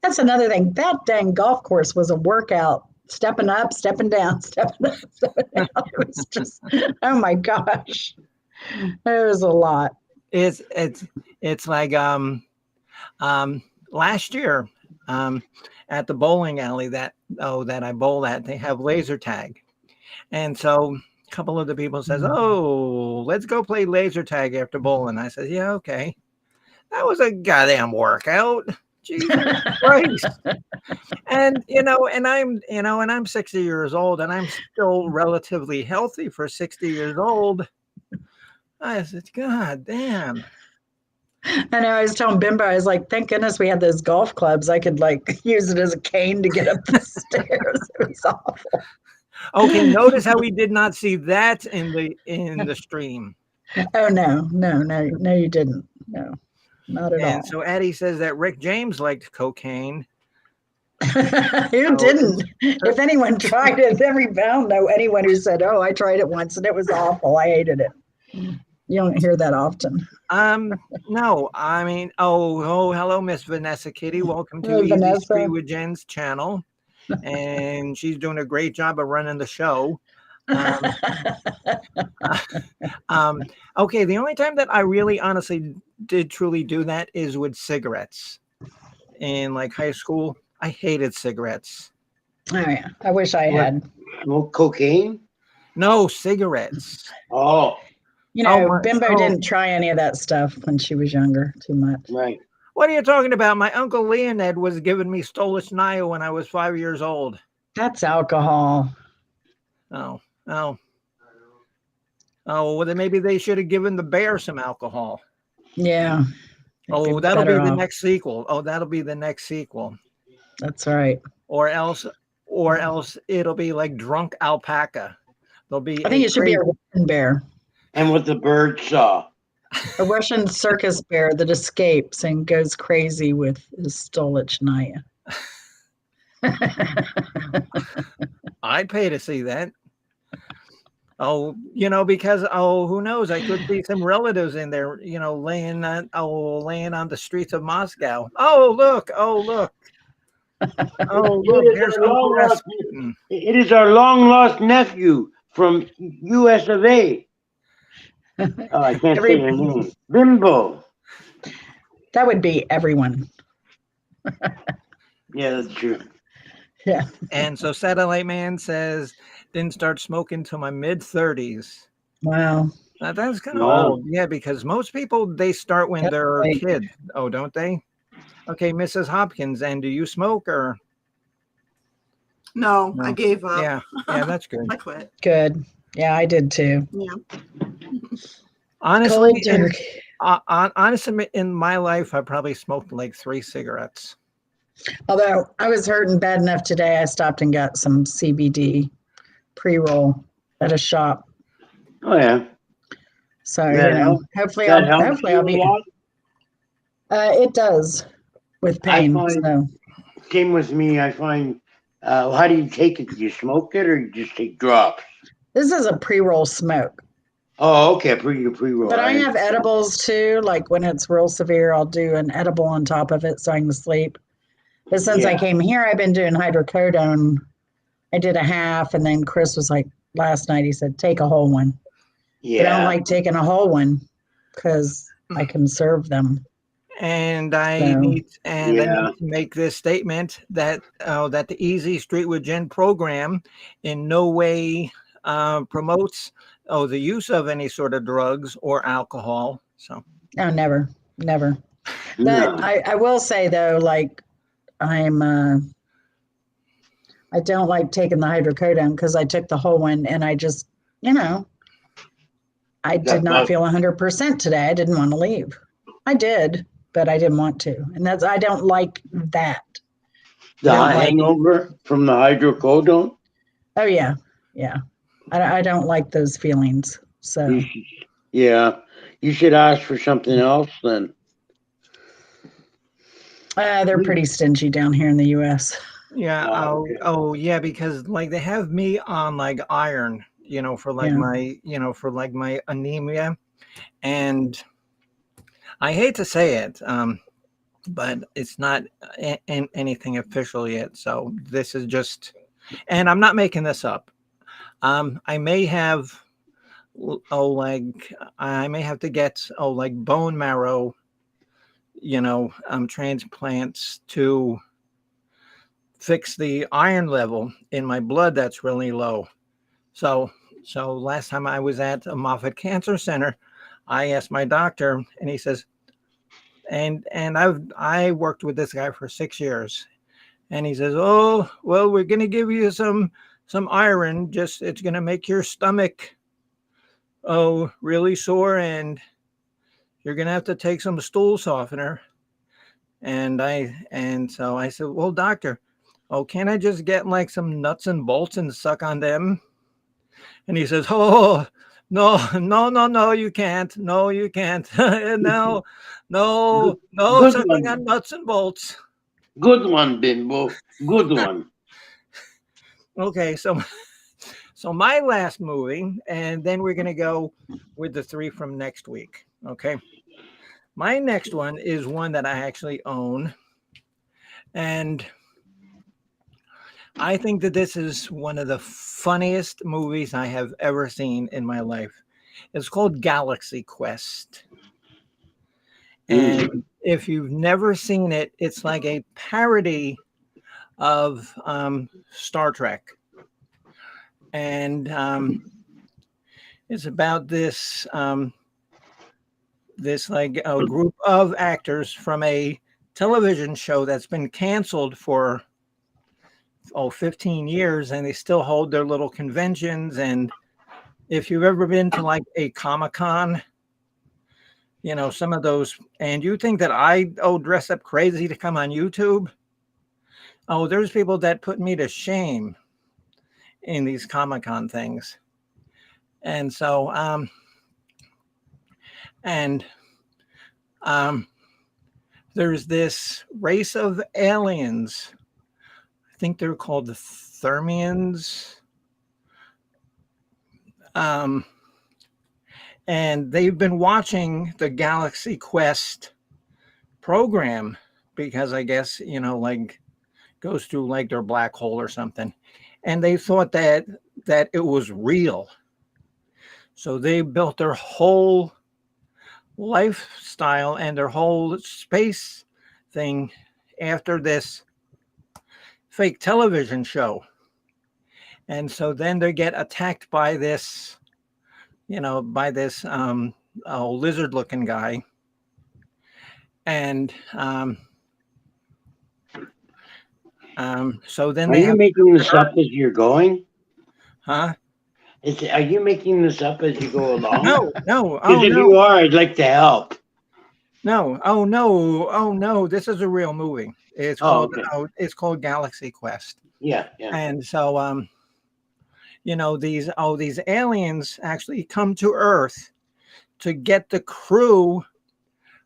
A: That's another thing. That dang golf course was a workout. Stepping up, stepping down, stepping up, stepping down. It was just, oh my gosh, it was a lot.
B: It's like last year at the bowling alley that I bowl at, they have laser tag, and so a couple of the people says, "Oh, let's go play laser tag after bowling." I said, "Yeah, okay." That was a goddamn workout. Jesus Christ. And I'm 60 years old and I'm still relatively healthy for 60 years old. I said, God damn.
A: I know, I was telling Bimbo, I was like, thank goodness we had those golf clubs. I could like use it as a cane to get up the stairs. It was awful.
B: Okay, notice how we did not see that in the stream.
A: Oh no, you didn't. No, not at
B: And
A: all.
B: so Addie says that Rick James liked cocaine.
A: Who didn't? If anyone tried it, every bound know anyone who said, "Oh, I tried it once and it was awful. I hated it." You don't hear that often.
B: No, I mean, oh, hello, Miss Vanessa Kitty. Welcome to
A: Hey,
B: Easy
A: Vanessa.
B: Street with Jen's channel. And she's doing a great job of running the show. Okay, the only time that I really honestly did truly do that is with cigarettes. In like high school, I hated cigarettes.
A: Oh yeah, I wish I
D: What?
A: had.
D: Well, cocaine?
B: No, cigarettes.
D: Oh,
A: You know,
B: my-
A: Bimbo
B: oh.
A: didn't try any of that stuff when she was younger too much.
D: right.
B: What are you talking about? My uncle Leonid was giving me Stolichnaya when I was 5 years old.
A: That's alcohol.
B: Oh. Well, then maybe they should have given the bear some alcohol.
A: Yeah.
B: Oh,
A: be
B: that'll be
A: better
B: the
A: off.
B: next sequel. Oh, that'll be the next sequel.
A: That's right.
B: Or else it'll be like Drunk Alpaca. There'll be
A: I think it should be a Russian bear,
D: And what the bird saw.
A: a Russian circus bear that escapes and goes crazy with his Stolichnaya.
B: I'd pay to see that. Oh, because who knows? I could see some relatives in there, laying on the streets of Moscow. Oh look! Oh look! There's Uncle Rasputin.
D: It is our long lost nephew from U.S. of A. Oh, I can't say her name. Bimbo.
A: That would be everyone.
D: Yeah, that's true.
A: Yeah.
B: And so Satellite Man says, didn't start smoking till my mid-30s.
A: Wow.
B: That's kind of
D: Wow.
B: old. Yeah, because most people, they start when
A: That's
B: they're
A: right.
B: a kid. Oh, don't they? Okay, Mrs. Hopkins, and do you smoke or?
C: No,
B: No.
C: I gave up.
B: Yeah, that's good.
C: I quit.
A: Good. Yeah, I did too.
C: Yeah.
B: Honestly,
A: Cold
B: honestly, in my life, I probably smoked like 3 cigarettes.
A: Although I was hurting bad enough today, I stopped and got some CBD pre-roll at a shop.
D: Oh, yeah.
A: So
D: That helps.
A: hopefully
D: That
A: I'll
D: helps you a
A: be.
D: lot.
A: It does with pain.
D: find-
A: So
D: Same with me. I find, how do you take it? Do you smoke it or you just take drops?
A: this is a pre-roll smoke.
D: Oh, okay. Pre-roll.
A: But I have edibles too. Like when it's real severe, I'll do an edible on top of it so I can sleep. But since I
D: Yeah.
A: came here, I've been doing hydrocodone. I did a half, and then Chris was like, last night, he said, take a whole one.
D: Yeah.
A: But I don't like taking a whole one because I conserve them.
B: And I
A: So-
B: need
D: Yeah.
B: to make this statement that that the Easy Street with Jen program in no way promotes the use of any sort of drugs or alcohol. So
A: No, never.
D: No.
A: But I will say though, like I don't like taking the hydrocodone because I took the whole one and I just, I did not feel 100% today. I didn't want to leave. I did, but I didn't want to. And I don't like that.
D: The
A: don't like-
D: hangover from the hydrocodone?
A: Oh yeah. Yeah. I don't like those feelings. So
D: Yeah. You should ask for something else then.
A: they're pretty stingy down here in the US.
B: yeah,
D: Okay.
B: because like they have me on like iron, for like
A: Yeah.
B: my anemia, and I hate to say it, but it's not anything official yet. So this is just, and I'm not making this up. I may have, I may have to get, bone marrow, transplants to fix the iron level in my blood that's really low. So last time I was at a Moffitt Cancer Center, I asked my doctor, and he says, and I worked with this guy for 6 years, and he says, oh, well, we're going to give you some iron, just it's going to make your stomach oh, really sore, and you're gonna have to take some stool softener. And so I said, well, doctor, oh, can't I just get like some nuts and bolts and suck on them? And he says, oh, no, no, no, no, you can't. No, you can't. No, no,
D: Good,
B: no
D: good
B: sucking on
D: one.
B: nuts and bolts.
D: Good one, Bimbo. Good one.
B: Okay, so my last movie, and then we're gonna go with the three from next week. Okay. My next one is one that I actually own. And I think that this is one of the funniest movies I have ever seen in my life. It's called Galaxy Quest. And if you've never seen it, it's like a parody of Star Trek. And it's about this this like a group of actors from a television show that's been canceled for 15 years, and they still hold their little conventions. And if you've ever been to like a Comic-Con, you know, some of those, and you think that I dress up crazy to come on YouTube, there's people that put me to shame in these Comic-Con things. And so there's this race of aliens. I think they're called the Thermians. And they've been watching the Galaxy Quest program because I guess, you know, like goes through like their black hole or something. And they thought that it was real. So they built their whole lifestyle and their whole space thing after this fake television show. And so then they get attacked by this, you know, by this lizard looking guy. And so then
D: Are you making this up as you're going?
B: Huh?
D: Are you making this up as you go along?
B: No.
D: Because if you are, I'd like to help.
B: No. Oh no. This is a real movie. It's called it's called Galaxy Quest.
D: Yeah.
B: And so you know, these aliens actually come to Earth to get the crew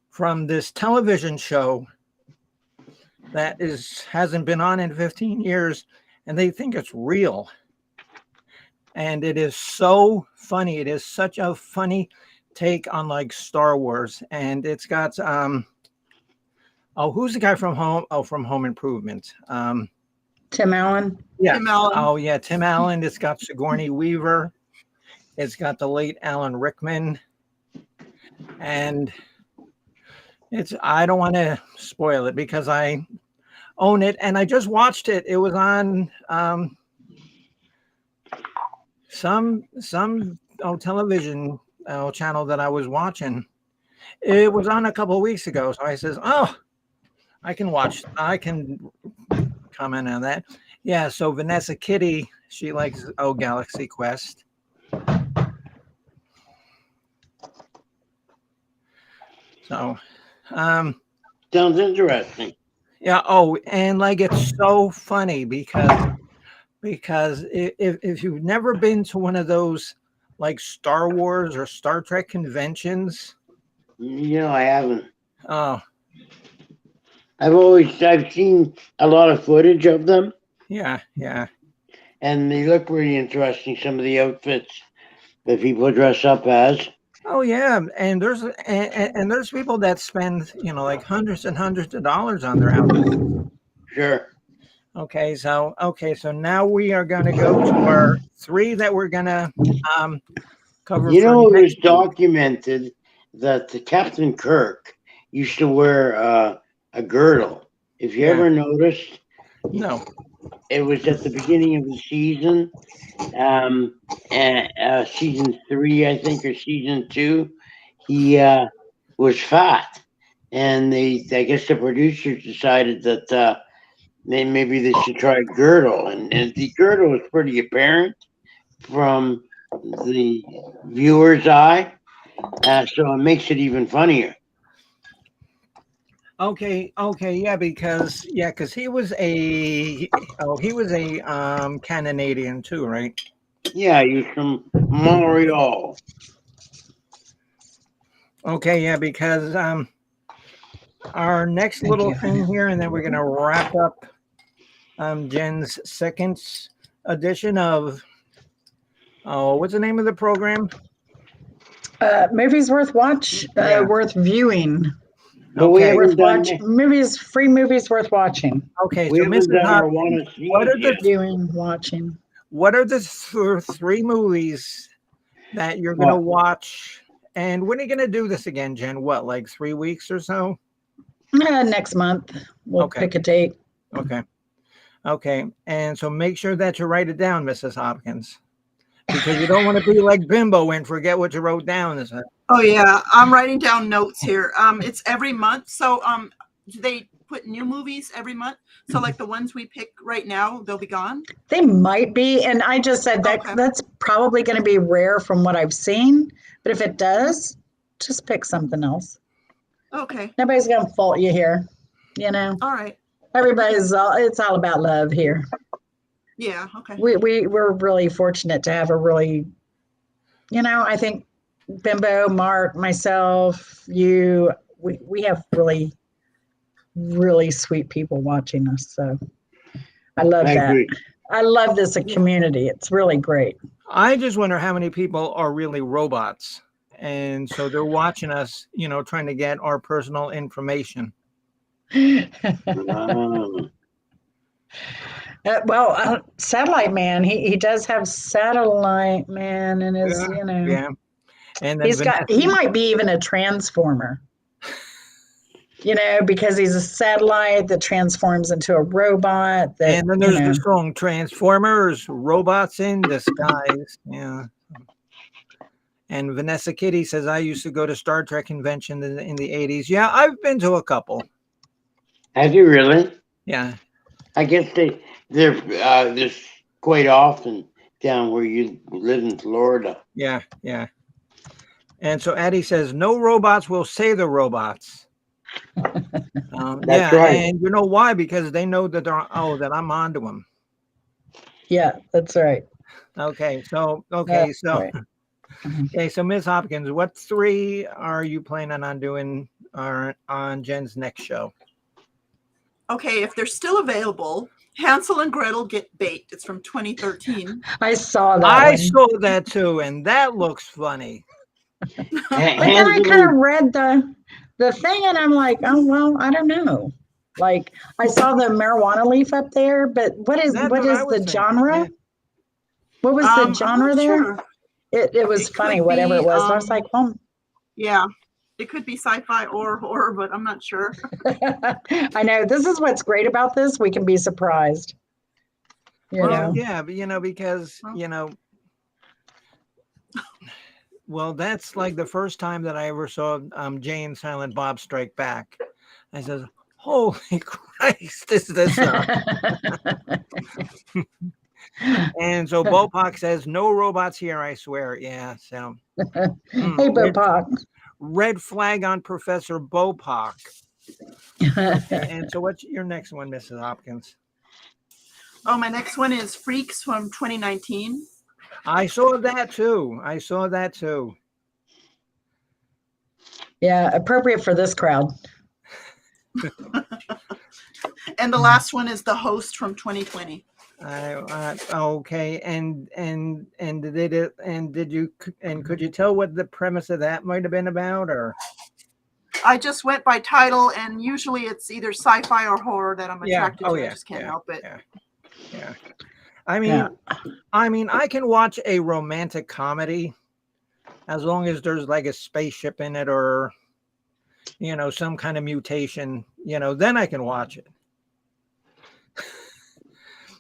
B: from this television show that hasn't been on in 15 years, and they think it's real. And it is so funny. It is such a funny take on like Star Wars. And it's got who's the guy from Home Improvement?
A: Tim Allen.
B: Yeah.
C: Tim Allen.
B: Oh yeah, Tim Allen. It's got Sigourney Weaver. It's got the late Alan Rickman. And I don't want to spoil it because I own it and I just watched it. It was on some television channel that I was watching. It was on a couple of weeks ago. So I says, I can comment on that. Yeah, so Vanessa Kitty, she likes Galaxy Quest. So
D: sounds interesting.
B: Yeah, and like it's so funny because if you've never been to one of those like Star Wars or Star Trek conventions,
D: I haven't.
B: Oh,
D: I've seen a lot of footage of them.
B: Yeah.
D: And they look really interesting. Some of the outfits that people dress up as.
B: Oh yeah, and there's people that spend like hundreds and hundreds of dollars on their outfits.
D: Sure.
B: Okay, so now we are going to go to our three that we're going to cover.
D: It was documented that the Captain Kirk used to wear a girdle. If you ever noticed,
B: no,
D: it was at the beginning of the season, season 3, I think, or season 2. He was fat, and I guess the producers decided that maybe they should try a girdle, and the girdle was pretty apparent from the viewer's eye, so it makes it even funnier.
B: Okay, yeah, because he was a Canadian too, right?
D: Yeah, he's from Montreal.
B: Okay, yeah, because our next
A: Thank
B: little
A: you.
B: thing here, and then we're gonna wrap up Jen's second edition of what's the name of the program?
A: Movies worth
B: Yeah.
A: worth viewing.
D: But we
B: Okay.
A: Worth
D: haven't done
A: movies, free movies worth watching.
B: Okay,
D: we
B: so
D: haven't
B: Mrs.
D: done our
B: Hopkins,
D: wanna see
B: what are the
D: yet.
A: Viewing, watching.
B: what are the three movies that you're gonna watch? And when are you gonna do this again, Jen? What, like 3 weeks or so?
A: Next month, we'll
B: Okay.
A: pick a date.
B: Okay. And so make sure that you write it down, Mrs. Hopkins, because you don't want to be like Bimbo and forget what you wrote down.
C: Oh yeah, I'm writing down notes here. It's every month. So do they put new movies every month? So like the ones we pick right now, they'll be gone?
A: They might be, and I just said that
C: Okay.
A: that's probably going to be rare from what I've seen. But if it does, just pick something else.
C: Okay.
A: Nobody's going to fault you here. You know,
C: All right.
A: everybody's it's all about love here.
C: Yeah. Okay.
A: We're really fortunate to have a really, I think Bimbo, Mark, myself, you, we have really, really sweet people watching us. So I love
D: I
A: that.
D: agree.
A: I love this community. It's really great.
B: I just wonder how many people are really robots. And so they're watching us, trying to get our personal information.
A: Satellite Man, he does have Satellite Man in his,
B: Yeah. And then
A: he might be even a transformer, because he's a satellite that transforms into a robot.
B: And then there's the song Transformers, Robots in Disguise. Yeah. And Vanessa Kitty says, I used to go to Star Trek convention in the 80s. Yeah, I've been to a couple.
D: Have you really?
B: Yeah.
D: I guess they're there's quite often down where you live in Florida.
B: Yeah. And so Addie says, no robots will say the robots.
D: That's right.
B: And you know why? Because they know that that I'm onto them.
A: Yeah, that's right.
B: Okay, so
A: Right.
B: Okay, so Ms. Hopkins, what 3 are you planning on doing on Jen's next show?
C: Okay, if they're still available, Hansel and Gretel Get Baked. It's from 2013.
A: I saw that.
B: I saw that too, and that looks funny.
A: But then I kind of read the thing, and I'm like, oh well, I don't know. Like I saw the marijuana leaf up there, but what is the genre?
B: Yeah.
A: What was the genre there?
C: Sure.
A: It was funny, whatever it was. I was like,
C: yeah, it could be sci-fi or horror, but I'm not sure.
A: I know this is what's great about this. We can be surprised.
B: Yeah, but because well, that's like the first time that I ever saw Jay and Silent Bob Strike Back. I said, holy Christ, is this not? And so Bopak says, no robots here, I swear. Yeah, so.
A: Hey, Bopak.
B: Red flag on Professor Bopak. Okay, and so what's your next one, Mrs. Hopkins?
C: Oh, my next one is Freaks from 2019.
B: I saw that too.
A: Yeah, appropriate for this crowd.
C: And the last one is The Host from 2020.
B: Okay, and could you tell what the premise of that might have been about, or?
C: I just went by title, and usually it's either sci-fi or horror that I'm attracted to. I just can't help it.
B: Yeah. I mean, I can watch a romantic comedy as long as there's like a spaceship in it, or some kind of mutation. Then I can watch it.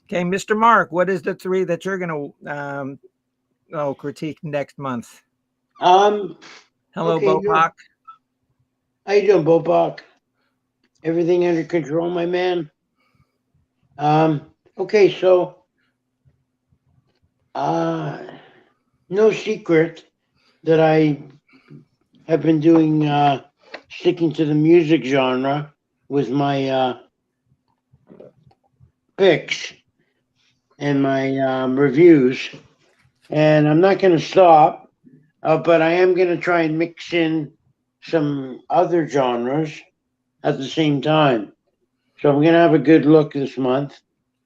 B: Okay, Mr. Mark, what is the 3 that you're going to critique next month?
D: Hello,
B: okay, Bopak.
D: How you doing, Bopak? Everything under control, my man? Okay, so no secret that I have been doing, sticking to the music genre with my picks and my reviews. And I'm not going to stop, but I am going to try and mix in some other genres at the same time. So I'm going to have a good look this month.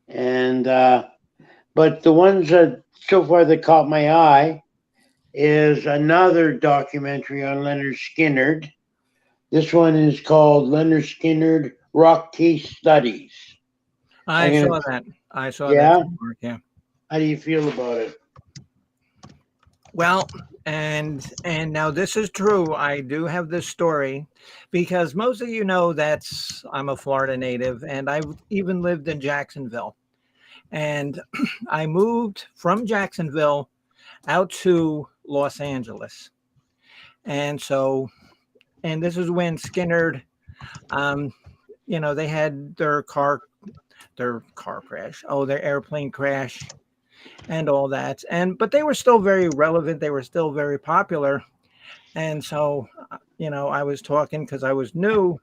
D: And, but the ones that so far that caught my eye is another documentary on Leonard Skinner. This one is called Leonard Skinner Rock Case Studies.
B: I
D: I'm
B: saw
D: gonna-
B: that. I saw
D: Yeah?
B: that. Mark, yeah.
D: How do you feel about it?
B: Well, and now this is true. I do have this story because most of you know I'm a Florida native, and I've even lived in Jacksonville. And I moved from Jacksonville out to Los Angeles. And so, and this is when Skinner, they had their car crash, their airplane crash and all that. But they were still very relevant. They were still very popular. And so, I was talking because I was new,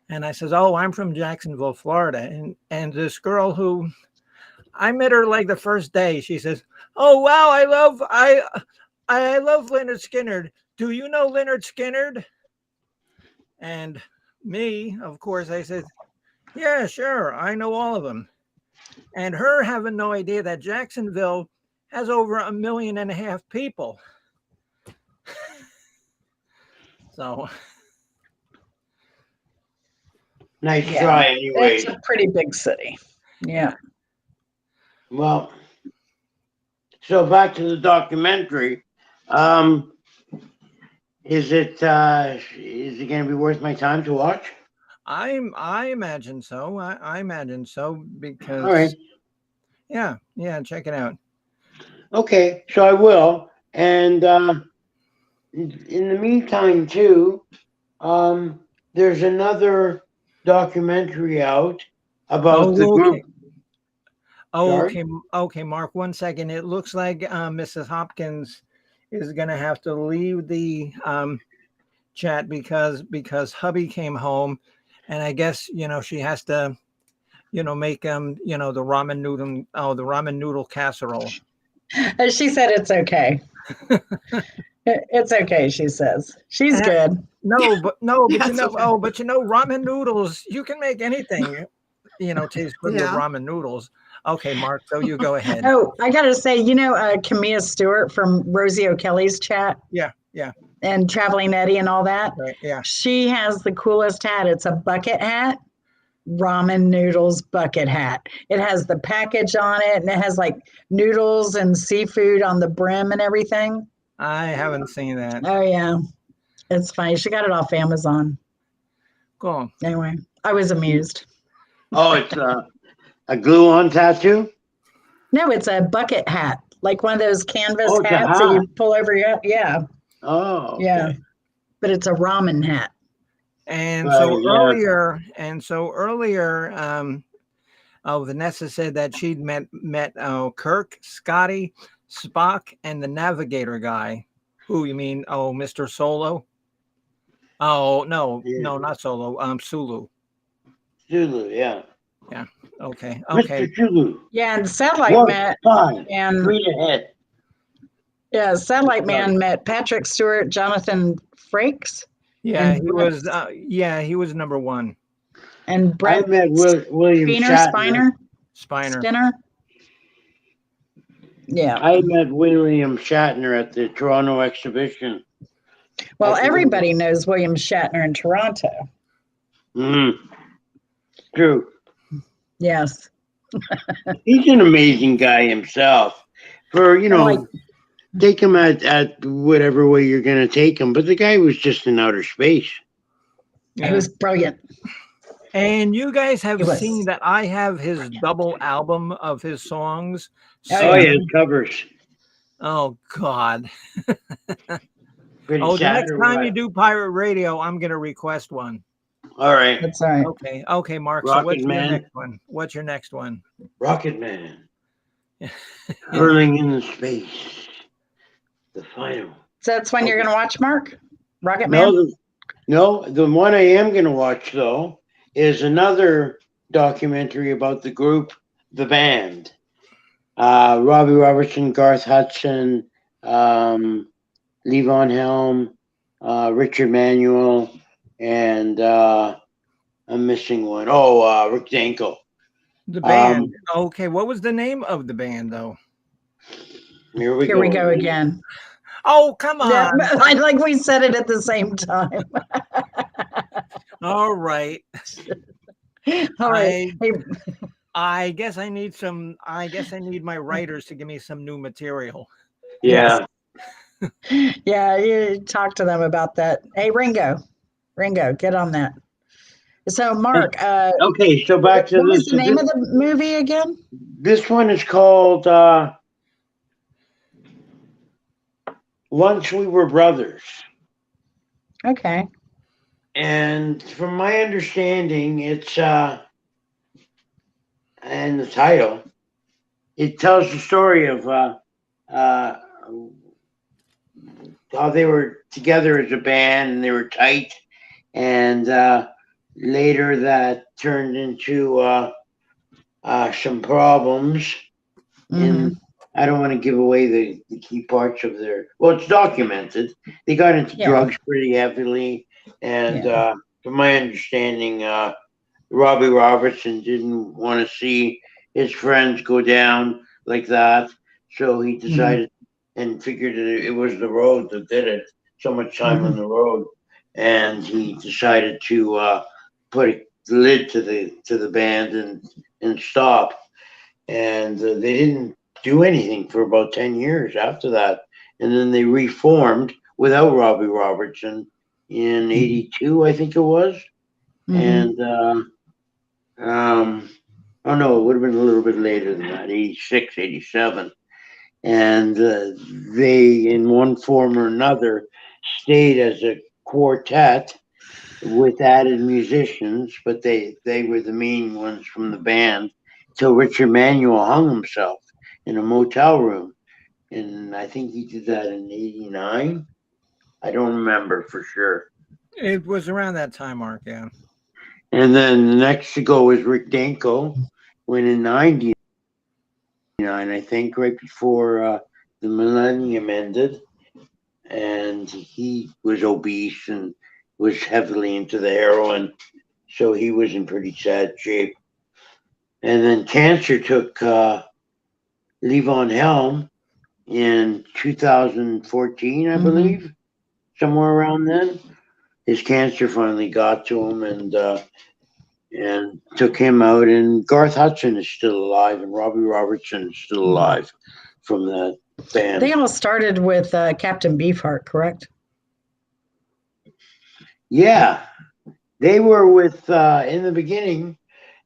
B: and I says, "Oh, I'm from Jacksonville, Florida." And this girl who I met her like the first day, she says, "Oh, wow, I love Leonard Skinner. Do you know Leonard Skinner?" And me, of course, I said, "Yeah, sure. I know all of them." And her having no idea that Jacksonville has over 1.5 million people. So
D: Nice
A: Yeah.
D: try, anyway.
A: It's a pretty big city. Yeah.
D: Well, so back to the documentary. Is it going to be worth my time to watch?
B: I imagine so. I imagine so because
D: All right.
B: yeah, check it out.
D: Okay, so I will. And in the meantime, too, there's another documentary out about the group. Sorry?
B: Okay, Mark. 1 second. It looks like Mrs. Hopkins is going to have to leave the chat because hubby came home, and I guess she has to make the ramen noodle casserole.
A: She said it's okay. It's okay, she says. She's good.
B: But
C: That's okay.
B: ramen noodles, you can make anything taste good with
C: Yeah.
B: ramen noodles. Okay, Mark, so you go ahead.
A: Oh, I gotta say, Camilla Stewart from Rosie O'Kelly's chat
B: Yeah.
A: and Traveling Eddie and all that.
B: Right, yeah.
A: She has the coolest hat. It's a bucket hat, ramen noodles bucket hat. It has the package on it, and it has like noodles and seafood on the brim and everything.
B: I haven't seen that.
A: Oh yeah, it's funny. She got it off Amazon.
B: Cool.
A: Anyway, I was amused.
D: Oh, it's a glue-on tattoo?
A: No, it's a bucket hat, like one of those canvas
D: Oh, it's a
A: hats that
D: hat.
A: you pull over your. Yeah,
D: Oh, okay.
A: yeah, but it's a ramen hat.
B: And
D: Well,
B: so
D: yeah.
B: earlier, Vanessa said that she'd met Kirk, Scotty, Spock, and the navigator guy. Who you mean? Oh, Mr. Solo. Oh no,
D: Yeah.
B: no, not Solo. Sulu.
D: Zulu, yeah.
B: Okay.
D: Mr. Zulu.
A: Yeah, and Satellite
D: 1,
A: met
D: 5,
A: and
D: 3 ahead.
A: yeah, Satellite Man met Patrick Stewart, Jonathan Frakes,
B: Yeah,
A: And
B: he was. He was number one.
A: and
D: I
A: Brett
D: met William Shatner.
A: Spinner. Yeah.
D: I met William Shatner at the Toronto exhibition.
A: Well, everybody knows William Shatner in Toronto.
D: True.
A: Yes.
D: He's an amazing guy himself. Take him at whatever way you're going to take him. But the guy was just in outer space.
A: He was brilliant.
B: And you guys have
A: He was.
B: seen that I have his double album of his songs.
A: Oh,
D: Oh, yeah, covers.
B: Oh God.
D: Pretty
B: The
D: sad
B: next
D: or
B: time
D: what?
B: you do Pirate Radio, I'm gonna request one.
D: All right.
A: That's all right.
B: Okay, Mark.
D: Rocket
B: so what's
D: Man.
B: your next one? What's your next one?
D: Rocket Man. Hurling in the space. The final.
A: So that's when you're
D: Okay.
A: going to watch, Mark? Rocket Man?
D: The one I am going to watch, though, is another documentary about the group, the band. Robbie Robertson, Garth Hudson, Levon Helm, Richard Manuel, and I'm missing one. Oh, Rick Danko.
B: The band. Okay, what was the name of the band, though?
D: Here we
A: Here we go again.
B: Oh, come
A: Yeah,
B: on.
A: like we said it at the same time.
B: All right.
A: All right. Hey,
B: I guess I need my writers to give me some new material.
D: Yeah.
A: yeah, you talk to them about that. Hey, Ringo, get on that. So, Mark,
D: Okay, so back to
A: what was
D: this.
A: the name of the movie again?
D: This one is called Once We Were Brothers.
A: Okay.
D: And from my understanding, it's and the title, it tells the story of how they were together as a band and they were tight, and later that turned into some problems. And I don't want to give away the key parts of their. Well, it's documented. They got into drugs pretty heavily, and from my understanding, Robbie Robertson didn't want to see his friends go down like that, so he decided and figured it was the road that did it. So much time on the road, and he decided to put a lid to the band and stop. And they didn't do anything for about 10 years after that, and then they reformed without Robbie Robertson in '82, I think it was, and oh no, it would have been a little bit later than that, '86, '87. And they, in one form or another, stayed as a quartet with added musicians, but they were the main ones from the band till Richard Manuel hung himself in a motel room. And I think he did that in '89. I don't remember for sure.
B: It was around that time, Mark, yeah.
D: And then the next to go was Rick Danko, when in '99, I think, right before the millennium ended. And he was obese and was heavily into the heroin. So he was in pretty sad shape. And then cancer took Levon Helm in 2014, I believe, somewhere around then. His cancer finally got to him and took him out. And Garth Hudson is still alive, and Robbie Robertson is still alive from that band.
A: They all started with Captain Beefheart, correct?
D: Yeah, they were with in the beginning.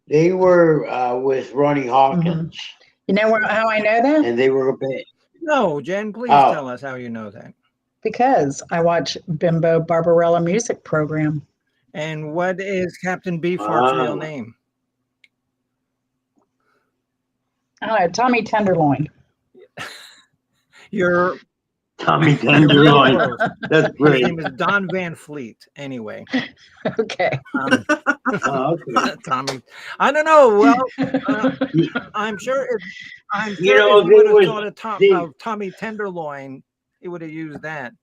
D: They were with Ronnie Hawkins.
A: You know how I know that?
D: And they were a band.
B: No, Jen, please tell us how you know that.
A: Because I watch Bimbo Barbarella music program.
B: And what is Captain Beefheart's real name?
A: I don't know, Tommy Tenderloin.
B: You're
D: Tommy Tenderloin. That's great.
B: His name is Don Van Fleet, anyway.
A: Okay.
D: Okay.
B: Tommy. I don't know. Well, I'm sure if you would have thought of Tommy Tenderloin, he would have used that.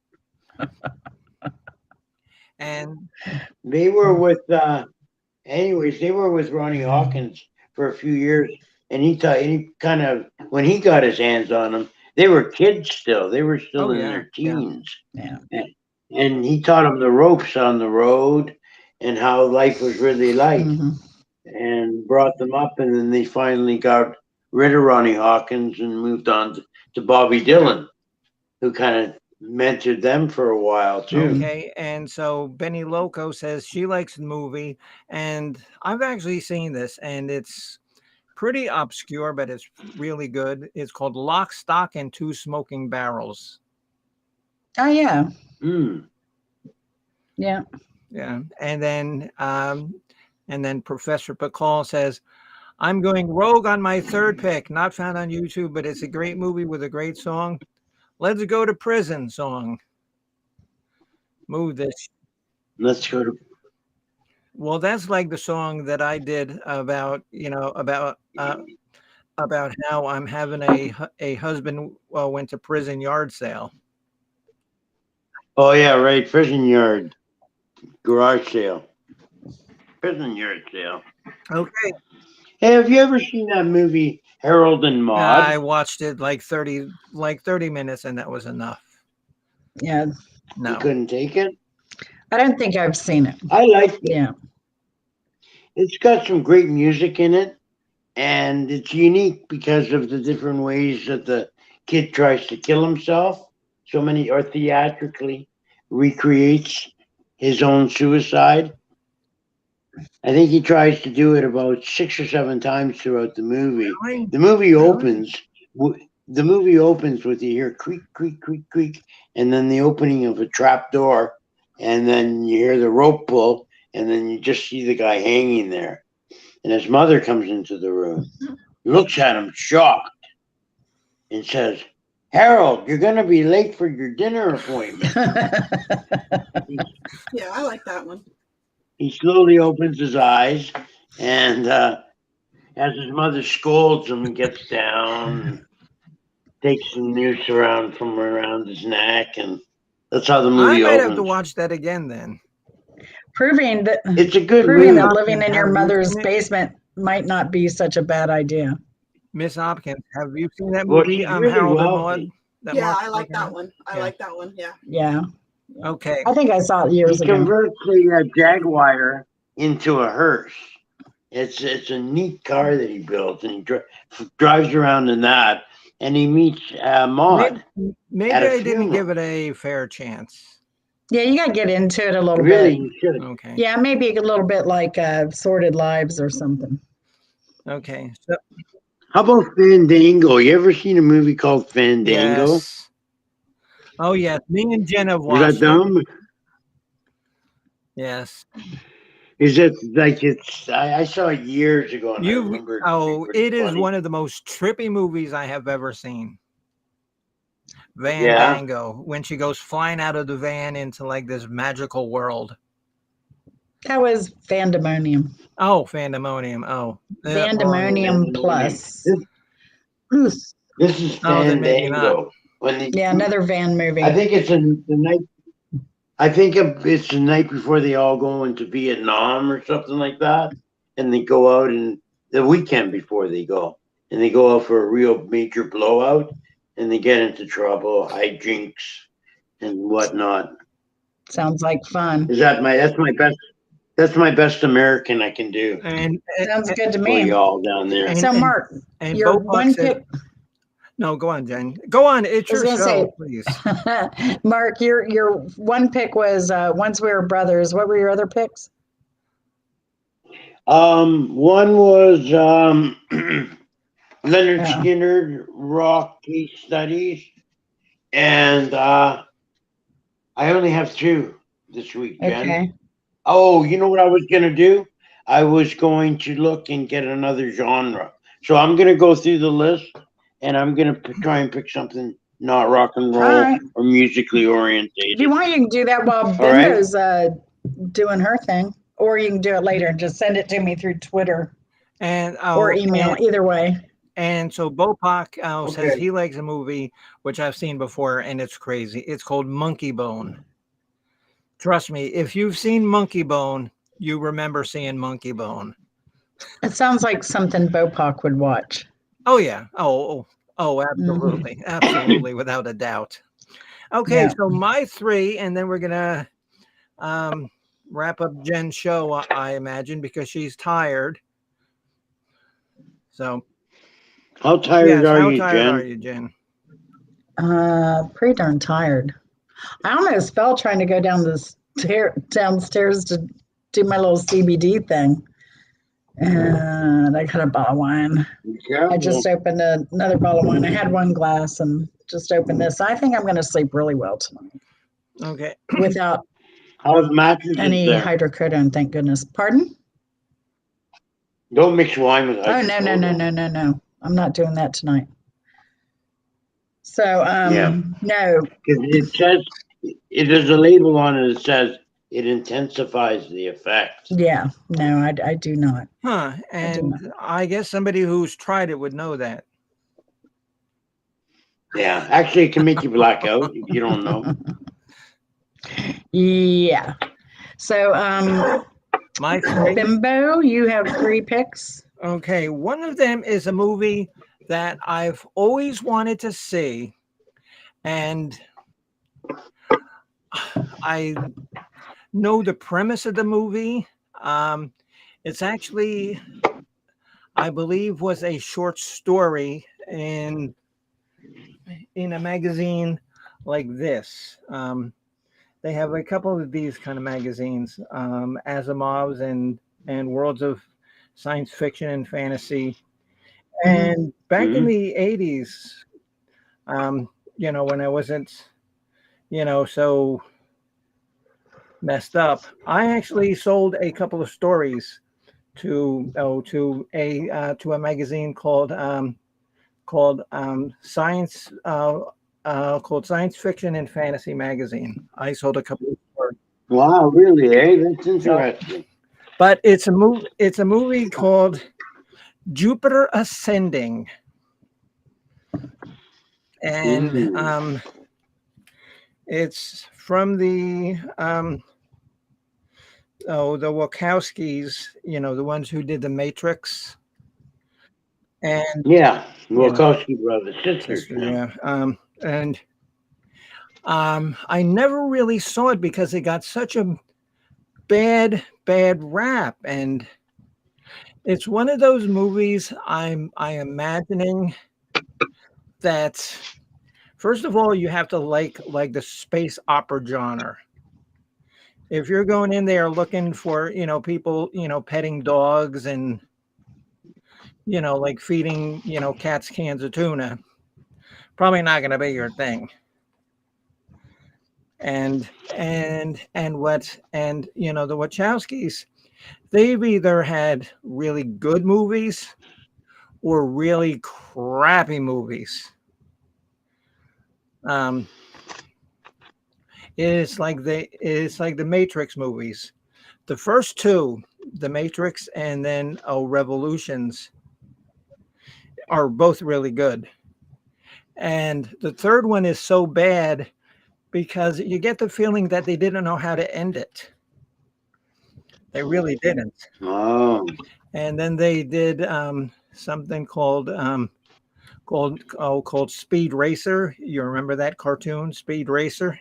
B: And
D: they were with they were with Ronnie Hawkins for a few years, and he kind of, when he got his hands on them, they were kids still. They were still in their teens.
A: Yeah.
D: And he taught them the ropes on the road and how life was really like, and brought them up. And then they finally got rid of Ronnie Hawkins and moved on to Bobby Dylan, who kind of mentored them for a while too.
B: Okay, and so Benny Loco says she likes the movie, and I've actually seen this, and it's pretty obscure, but it's really good. It's called Lock, Stock, and Two Smoking Barrels.
A: Oh yeah.
B: Yeah. And then Professor Bacall says, I'm going rogue on my third pick, not found on YouTube, but it's a great movie with a great song. Let's Go to Prison song. Move this.
D: Let's go to.
B: Well, that's like the song that I did about, about how I'm having a husband went to prison yard sale.
D: Oh yeah, right. Prison yard, garage sale, prison yard sale.
B: Okay.
D: Hey, have you ever seen that movie Harold and Maude?
B: I watched it like 30 minutes and that was enough.
A: Yeah.
D: You
B: No.
D: couldn't take it.
A: I don't think I've seen it.
D: I liked it.
A: Yeah.
D: It's got some great music in it, and it's unique because of the different ways that the kid tries to kill himself. So many, or theatrically recreates his own suicide. I think he tries to do it about 6 or 7 times throughout the movie.
B: Really?
D: The movie
B: Really?
D: opens. The movie opens with you hear creak, creak, creak, creak, and then the opening of a trap door, and then you hear the rope pull, and then you just see the guy hanging there. And his mother comes into the room, looks at him shocked, and says, "Harold, you're going to be late for your dinner appointment."
C: Yeah, I like that one.
D: He slowly opens his eyes, and as his mother scolds him, he gets down, and takes some noose from around his neck, and that's how the
B: I
D: movie
B: might
D: opens.
B: have to watch that again then.
A: Proving that
D: It's a good
A: proving
D: movie.
A: that living in your
B: Have you
A: mother's
B: seen it?
A: basement might not be such a bad idea.
B: Miss Hopkins, have you seen that
D: Well,
B: movie?
D: she's really
B: Harold and
D: wealthy.
B: Maude? That
C: Yeah,
B: Mark
C: I like that
B: Wahlberg?
C: one. I
B: Yeah.
C: like that one. Yeah.
A: Yeah.
B: Okay.
A: I think I saw it
D: He
A: years ago.
D: converts a Jaguar into a hearse. It's a neat car that he built, and he drives around in that, and he meets Maud.
B: Maybe
D: at a
B: I didn't give
D: funeral.
B: it a fair chance.
A: Yeah, you got to get into it a little
D: Really,
A: bit.
D: you should have.
B: Okay.
A: Yeah, maybe a little bit like Sordid Lives or something.
B: Okay. So,
D: How about Fandango? You ever seen a movie called Fandango?
B: yes. Oh, yes. Me and Jen have
D: Is that
B: watched it.
D: dumb?
B: Yes.
D: Is it like it's? I saw it years ago, and I
B: You.
D: remember it.
B: Oh,
D: Pretty
B: it is
D: funny.
B: one of the most trippy movies I have ever seen.
D: Yeah.
B: Fandango, when she goes flying out of the van into like this magical world.
A: That was Vandemonium.
B: Oh, Fandemonium. Oh,
A: Vandemonium Plus.
D: This is
B: Oh, then maybe not.
D: Fandango. When the,
A: Yeah, another van movie.
D: I think it's the night. I think it's the night before they all go into Vietnam or something like that, and they go out, and the weekend before they go, and they go out for a real major blowout, and they get into trouble, hijinks, and whatnot.
A: Sounds like fun.
D: That's my best American I can do
B: And
A: Sounds good to
D: for
A: me.
D: y'all down there.
B: And-
A: So, Mark,
B: and
A: your
B: Bopak
A: one
B: said,
A: pick.
B: no, go on, Jen. Go on. It's
A: I was
B: your
A: gonna
B: show,
A: say-
B: please.
A: Mark, your one pick was Once We Were Brothers. What were your other picks?
D: One was Leonard
A: Yeah.
D: Skinner rock case studies, and I only have 2 this week, Jen.
A: Okay.
D: Oh, you know what I was gonna do? I was going to look and get another genre. So I'm gonna go through the list, and I'm gonna try and pick something not rock and roll
A: All right.
D: or musically
A: If
D: orientated.
A: you want, you can do that while
D: right.
A: Bingo's doing her thing, or you can do it later and just send it to me through Twitter
B: And
A: or email. Either way.
B: And so Bopak says
D: Okay.
B: he likes a movie which I've seen before, and it's crazy. It's called Monkey Bone. Trust me, if you've seen Monkey Bone, you remember seeing Monkey Bone.
A: It sounds like something Bopak would watch.
B: Oh yeah. Oh, absolutely, absolutely, without a doubt. Okay,
A: Yeah.
B: so my 3, and then we're gonna wrap up Jen's show, I imagine, because she's tired. So,
D: How tired
B: yes,
D: are
B: how
D: you,
B: tired
D: Jen?
B: are you, Jen?
A: Pretty darn tired. I almost fell trying to go downstairs to do my little CBD thing. And I got a bottle of wine. I just opened another bottle of wine. I had 1 glass and just opened this. I think I'm going to sleep really well tonight
B: Okay.
A: without
D: How's mattresses
A: any
D: there?
A: hydrocodone, thank goodness. Pardon?
D: Don't mix wine with
A: Oh, no.
D: hydrocodone.
A: I'm not doing that tonight. So,
D: Yeah.
A: no,
D: Because it says, there's a label on it that says it intensifies the effect.
A: yeah, no, I do not.
B: Huh.
A: do
B: And
A: not.
B: I guess somebody who's tried it would know that.
D: Yeah, actually, it can make you black out if you don't know.
A: Yeah. So,
B: My three.
A: Bimbo, you have 3 picks.
B: Okay, one of them is a movie that I've always wanted to see, and I know the premise of the movie. It's actually, I believe, was a short story in a magazine like this. They have a couple of these kind of magazines, Asimov's and Worlds of Science Fiction and Fantasy. And back in
D: Mhm.
B: the 80s, when I wasn't, so messed up, I actually sold a couple of stories to a magazine called Science called Science Fiction and Fantasy Magazine. I sold a couple of stories.
D: Wow, really? That's interesting.
B: But it's a movie. It's a movie called Jupiter Ascending, and it's from the the Wachowskis. The ones who did the Matrix, and
D: Yeah,
B: you know,
D: Wachowski brothers, sisters.
B: sister,
D: Yeah.
B: yeah, and I never really saw it because it got such a bad rap, and it's one of those movies I imagining that first of all you have to like the space opera genre. If you're going in there looking for people petting dogs and like feeding cats cans of tuna, probably not going to be your thing. And the Wachowskis, they've either had really good movies or really crappy movies. It's like the Matrix movies. The first two, The Matrix and then Revolutions, are both really good. And the third one is so bad because you get the feeling that they didn't know how to end it. They really didn't.
D: Oh,
B: And then they did something called Speed Racer. You remember that cartoon, Speed Racer?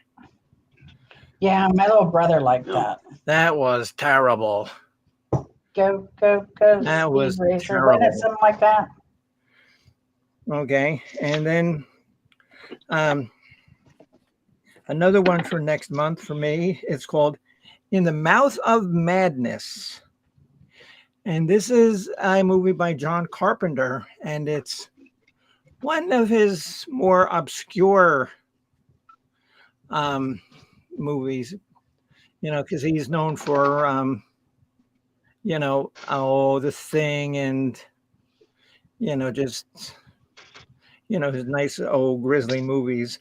A: Yeah, my little brother liked
D: no.
A: that.
B: That was terrible.
A: Go,
B: That
A: Speed
B: was
A: Racer. Wasn't it
B: terrible.
A: something like that?
B: Okay, and then another one for next month for me. It's called In the Mouth of Madness. And this is a movie by John Carpenter, and it's one of his more obscure movies, because he's known for, The Thing and, just, his nice old grisly movies.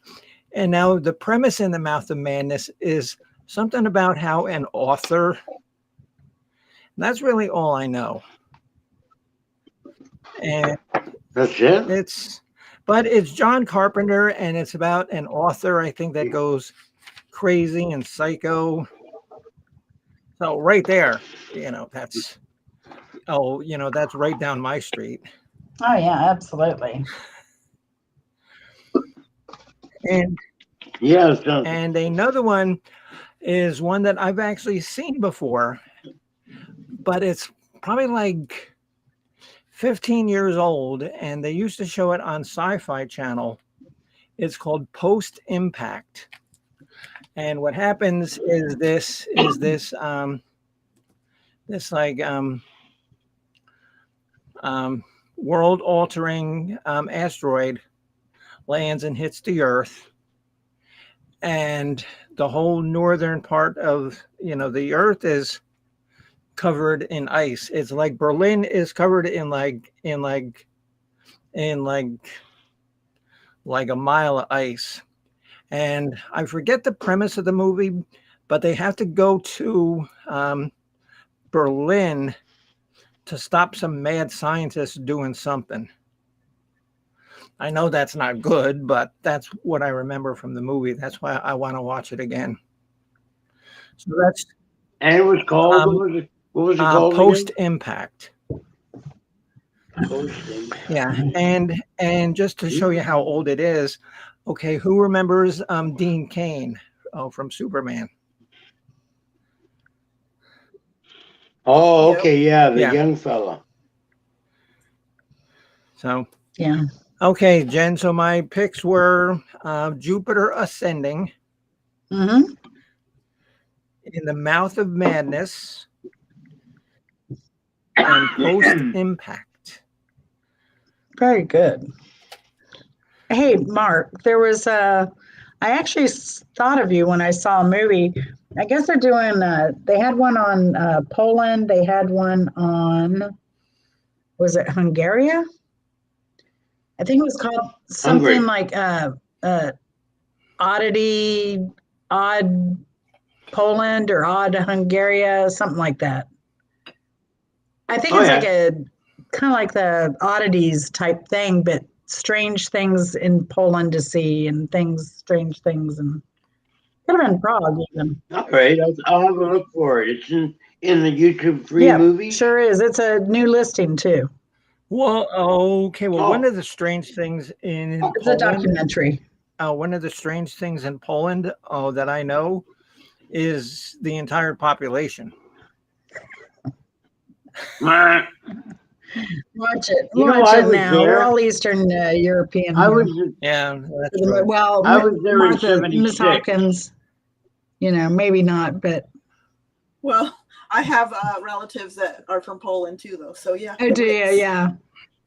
B: And now the premise in The Mouth of Madness is something about how an author, that's really all I know. And
D: That's it?
B: it's John Carpenter, and it's about an author, I think, that goes crazy and psycho. So right there, that's that's right down my street.
A: Oh yeah, absolutely.
B: And
D: Yeah, it sounds.
B: and another one is one that I've actually seen before, but it's probably like 15 years old, and they used to show it on Sci-Fi Channel. It's called Post Impact. And what happens is this like world altering asteroid lands and hits the Earth, and the whole northern part of the Earth is covered in ice. It's like Berlin is covered in like like a mile of ice. And I forget the premise of the movie, but they have to go to Berlin to stop some mad scientists doing something. I know that's not good, but that's what I remember from the movie. That's why I want to watch it again. So that's
D: And it was called, what was it called?
B: Post Impact.
D: Posting.
B: Yeah, and just to show you how old it is, okay, who remembers Dean Cain from Superman?
D: Oh,
C: Yep.
D: okay, yeah, the
B: Yeah.
D: young fella.
B: So
A: Yeah.
B: okay, Jen. So my picks were Jupiter Ascending,
A: Mm-hmm.
B: In the Mouth of Madness, and Post Impact.
A: Very good. Hey, Mark, there was I actually thought of you when I saw a movie. I guess they're doing, they had one on Poland. They had one on, was it Hungary? I think it was called something
D: Hungary.
A: like Oddity, Odd Poland or Odd Hungary, something like that. I think it's like a kind of like the oddities type thing, but strange things in Poland to see and strange things, and could have been Prague even.
D: All right, I'll have a look for it. It's in the YouTube free
A: Yeah,
D: movies.
A: sure is. It's a new listing too.
B: Well, okay. Well, one
D: Oh.
B: of the strange things in
A: It's a
B: Poland,
A: documentary.
B: one of the strange things in Poland that I know is the entire population.
D: Mwah.
A: Watch it.
D: You know,
A: Watch
D: I
A: it
D: was
A: now. We're
D: there.
A: all Eastern European.
D: I
A: here.
D: was
B: Yeah, that's right.
A: Well,
D: I was there in
A: Martha, Miss
D: 76.
A: Hawkins, maybe not, but
C: Well, I have relatives that are from Poland too, though. So yeah.
A: I do. Yeah.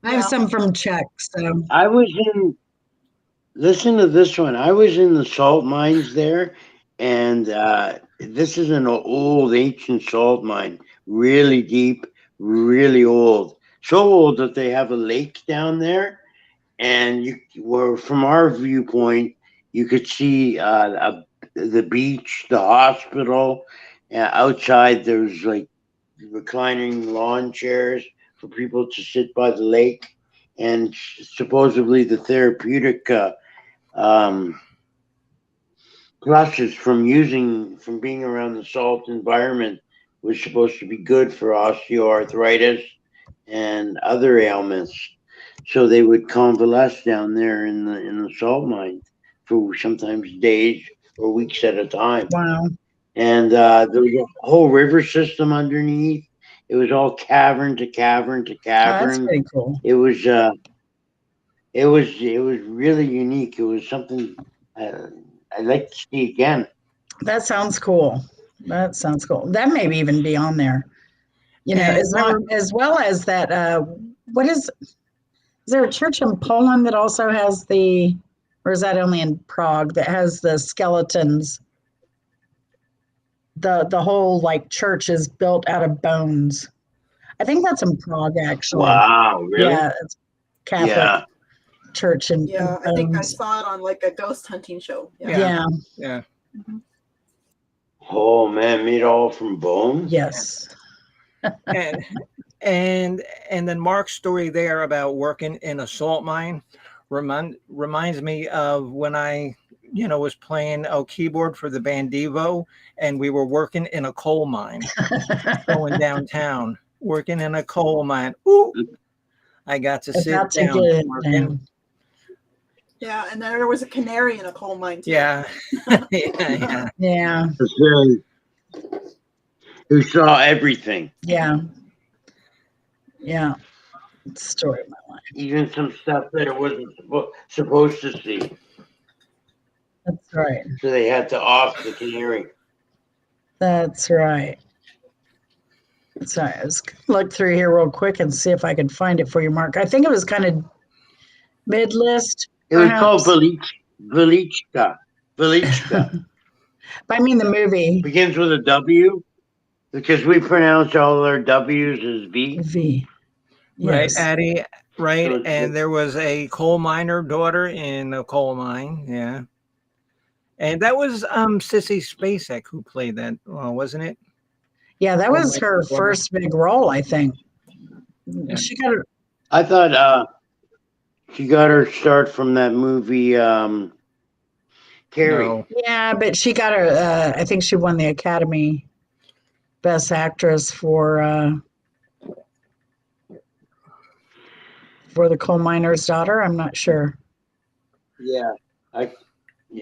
A: I have
C: Yeah.
A: some from Czech. So
D: I was in. Listen to this one. I was in the salt mines there, and this is an old, ancient salt mine, really deep, really old. So old that they have a lake down there, and from our viewpoint, you could see the beach, the hospital. Outside, there's like reclining lawn chairs for people to sit by the lake, and supposedly the therapeutic plushes from being around the salt environment was supposed to be good for osteoarthritis and other ailments. So they would convalesce down there in the salt mine for sometimes days or weeks at a time.
A: wow.
D: And there was a whole river system underneath. It was all cavern to cavern to
A: Oh, that's
D: cavern.
A: pretty cool.
D: It was really unique. It was something I'd like to see again.
A: That sounds cool. That may even be on there.
B: And
A: As well as that. What is there a church in Poland that also has or is that only in Prague that has the skeletons? The whole like church is built out of bones. I think that's in Prague actually.
D: Wow, really?
A: Yeah, it's Catholic
D: Yeah.
A: church and
C: Yeah, I think I
A: bones.
C: saw it on like a ghost hunting show.
A: Yeah.
B: yeah.
D: Oh man, made all from bone?
A: Yes.
B: and then Mark's story there about working in a salt mine reminds me of when I was playing a keyboard for the band Devo, and we were working in a coal mine, going downtown, working in a coal mine. Ooh, I got to sit down working.
C: Yeah, and there was a canary in a coal mine too.
B: Yeah. yeah.
A: Yeah.
D: Who saw everything.
A: Yeah. Yeah. It's the story of my life.
D: Even some stuff that it wasn't supposed to see.
A: That's right.
D: So they had to off the canary.
A: That's right. Sorry, I was gonna look through here real quick and see if I could find it for you, Mark. I think it was kind of mid-list.
D: It was
A: perhaps.
D: called Velichka.
A: But I mean the movie.
D: Begins with a W because we pronounce all our W's as V.
A: V.
B: Right,
A: Yes.
B: Addie. right?
D: So
B: And there was a coal miner daughter in a coal mine. Yeah. And that was Sissy Spacek who played that, wasn't it?
A: Yeah, that
B: Oh,
A: was
B: my
A: her
B: God.
A: first big role, I think.
B: Yeah.
A: She got her.
D: I thought she got her start from that movie Carrie.
B: No.
A: Yeah, but she got her. I think she won the Academy Best Actress for the coal miner's daughter. I'm not sure.
D: Yeah.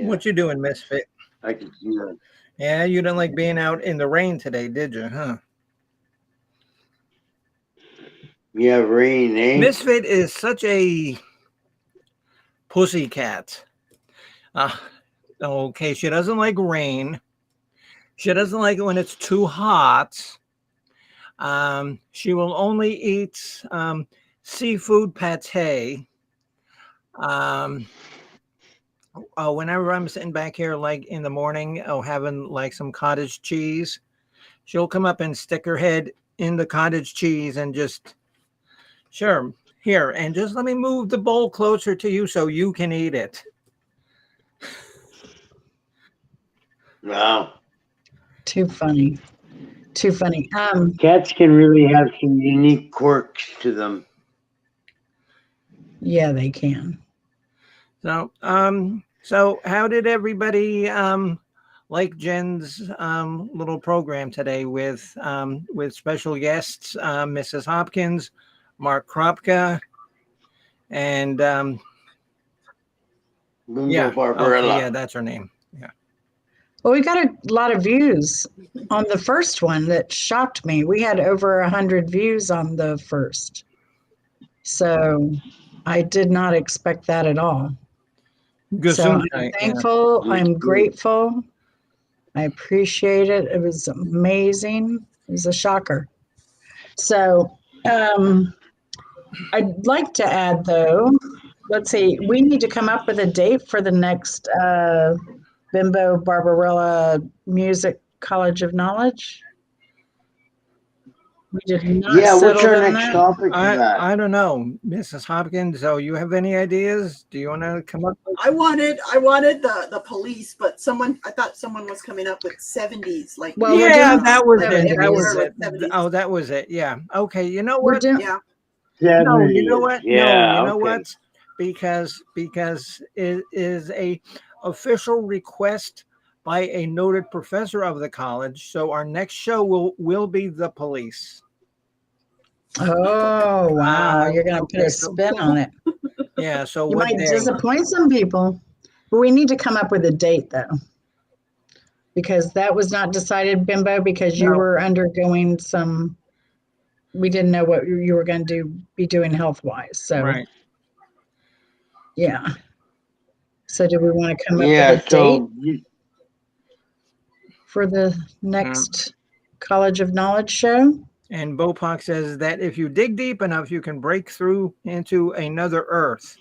B: What you doing, Misfit?
D: I could see that.
B: Yeah, you didn't like being out in the rain today, did you? Huh?
D: Yeah, Rain, eh?
B: Misfit is such a pussycat. Okay, she doesn't like rain. She doesn't like it when it's too hot. She will only eat seafood pate. Whenever I'm sitting back here, like in the morning, having like some cottage cheese, she'll come up and stick her head in the cottage cheese and just, sure, here, and just let me move the bowl closer to you so you can eat it.
D: Wow.
A: Too funny. Too funny.
D: Cats can really have some unique quirks to them.
A: Yeah, they can.
B: So how did everybody like Jen's little program today with special guests, Mrs. Hopkins, Mark Kropka, and
D: Bimbo Barbarella.
B: yeah, that's her name. Yeah.
A: Well, we got a lot of views on the first one that shocked me. We had over 100 views on the first. So I did not expect that at all. So I'm thankful.
D: Yeah.
A: I'm grateful. I appreciate it. It was amazing. It was a shocker. So I'd like to add, though, let's see, we need to come up with a date for the next Bimbo Barbarella Music College of Knowledge. We did not
D: Yeah, what's
A: settle
D: our
A: on
D: next
A: that.
D: topic for that?
B: I don't know, Mrs. Hopkins. So you have any ideas? Do you want to come up with?
C: I wanted the police, but I thought someone was coming up with 70s, like
A: Well, we're
B: yeah,
A: doing
B: that was it.
A: 70s.
B: That was
C: Like
B: it.
C: 70s.
B: Oh, that was it. Yeah. Okay. You know
A: We're
B: what?
A: doing,
C: Yeah.
B: No, you
D: 70s.
B: know what?
D: Yeah,
B: No, you know
D: okay.
B: what? Because it is a official request by a noted professor of the college. So our next show will be the police.
A: oh, wow. You're going to put
B: Okay,
A: a spin on it.
B: Yeah. So
A: You
B: what
A: might
B: day?
A: disappoint some people, but we need to come up with a date, though, because that was not decided, Bimbo, because you
B: No.
A: were undergoing some, we didn't know what you were going to be doing health-wise. So,
B: Right.
A: yeah. So do we want to come up
D: Yeah,
A: with a date
D: so you-
A: for the next College of Knowledge show?
B: And Bopak says that if you dig deep enough, you can break through into another Earth.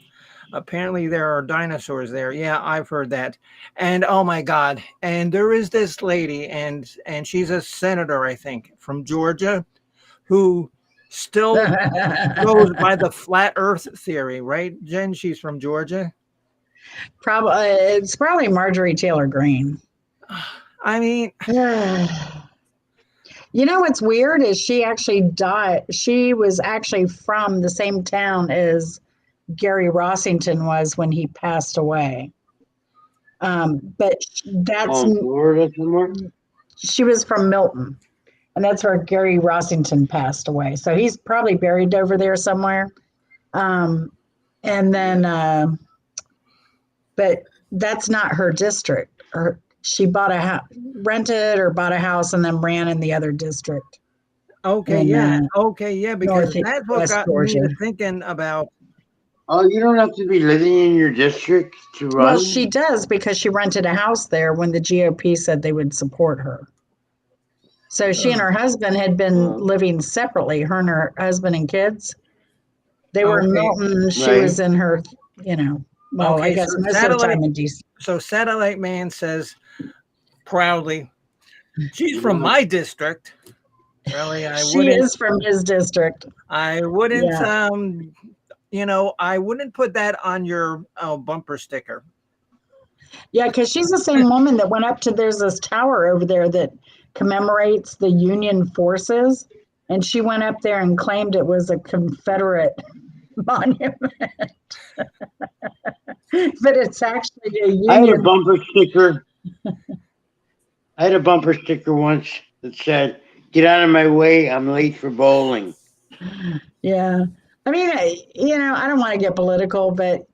B: Apparently, there are dinosaurs there. Yeah, I've heard that. And oh my God! And there is this lady, and she's a senator, I think, from Georgia, who still goes by the flat Earth theory, right, Jen? She's from Georgia.
A: It's probably Marjorie Taylor Greene.
B: I mean,
A: you know what's weird is she actually died. She was actually from the same town as Gary Rossington was when he passed away. But that's
D: Florida somewhere?
A: she was from Milton, and that's where Gary Rossington passed away. So he's probably buried over there somewhere. And then, but that's not her district. She bought a house, rented or bought a house, and then ran in the other district.
B: okay, yeah, because that's what got me to thinking about.
D: Oh, you don't have to be living in your district to run?
A: Well, she does because she rented a house there when the GOP said they would support her. So she and her husband had been living separately, her and her husband and kids. They were in Milton. She was in her, well, I guess most of the time in DC.
B: So Satellite Man says proudly, she's from my district. Really,
A: She is from his district.
B: I wouldn't I wouldn't put that on your bumper sticker.
A: Yeah, because she's the same woman that went up to, there's this tower over there that commemorates the Union forces. And she went up there and claimed it was a Confederate monument. But it's actually a
D: I had a
A: Union.
D: bumper sticker. I had a bumper sticker once that said, "Get out of my way, I'm late for bowling."
A: Yeah. I mean, I don't want to get political, but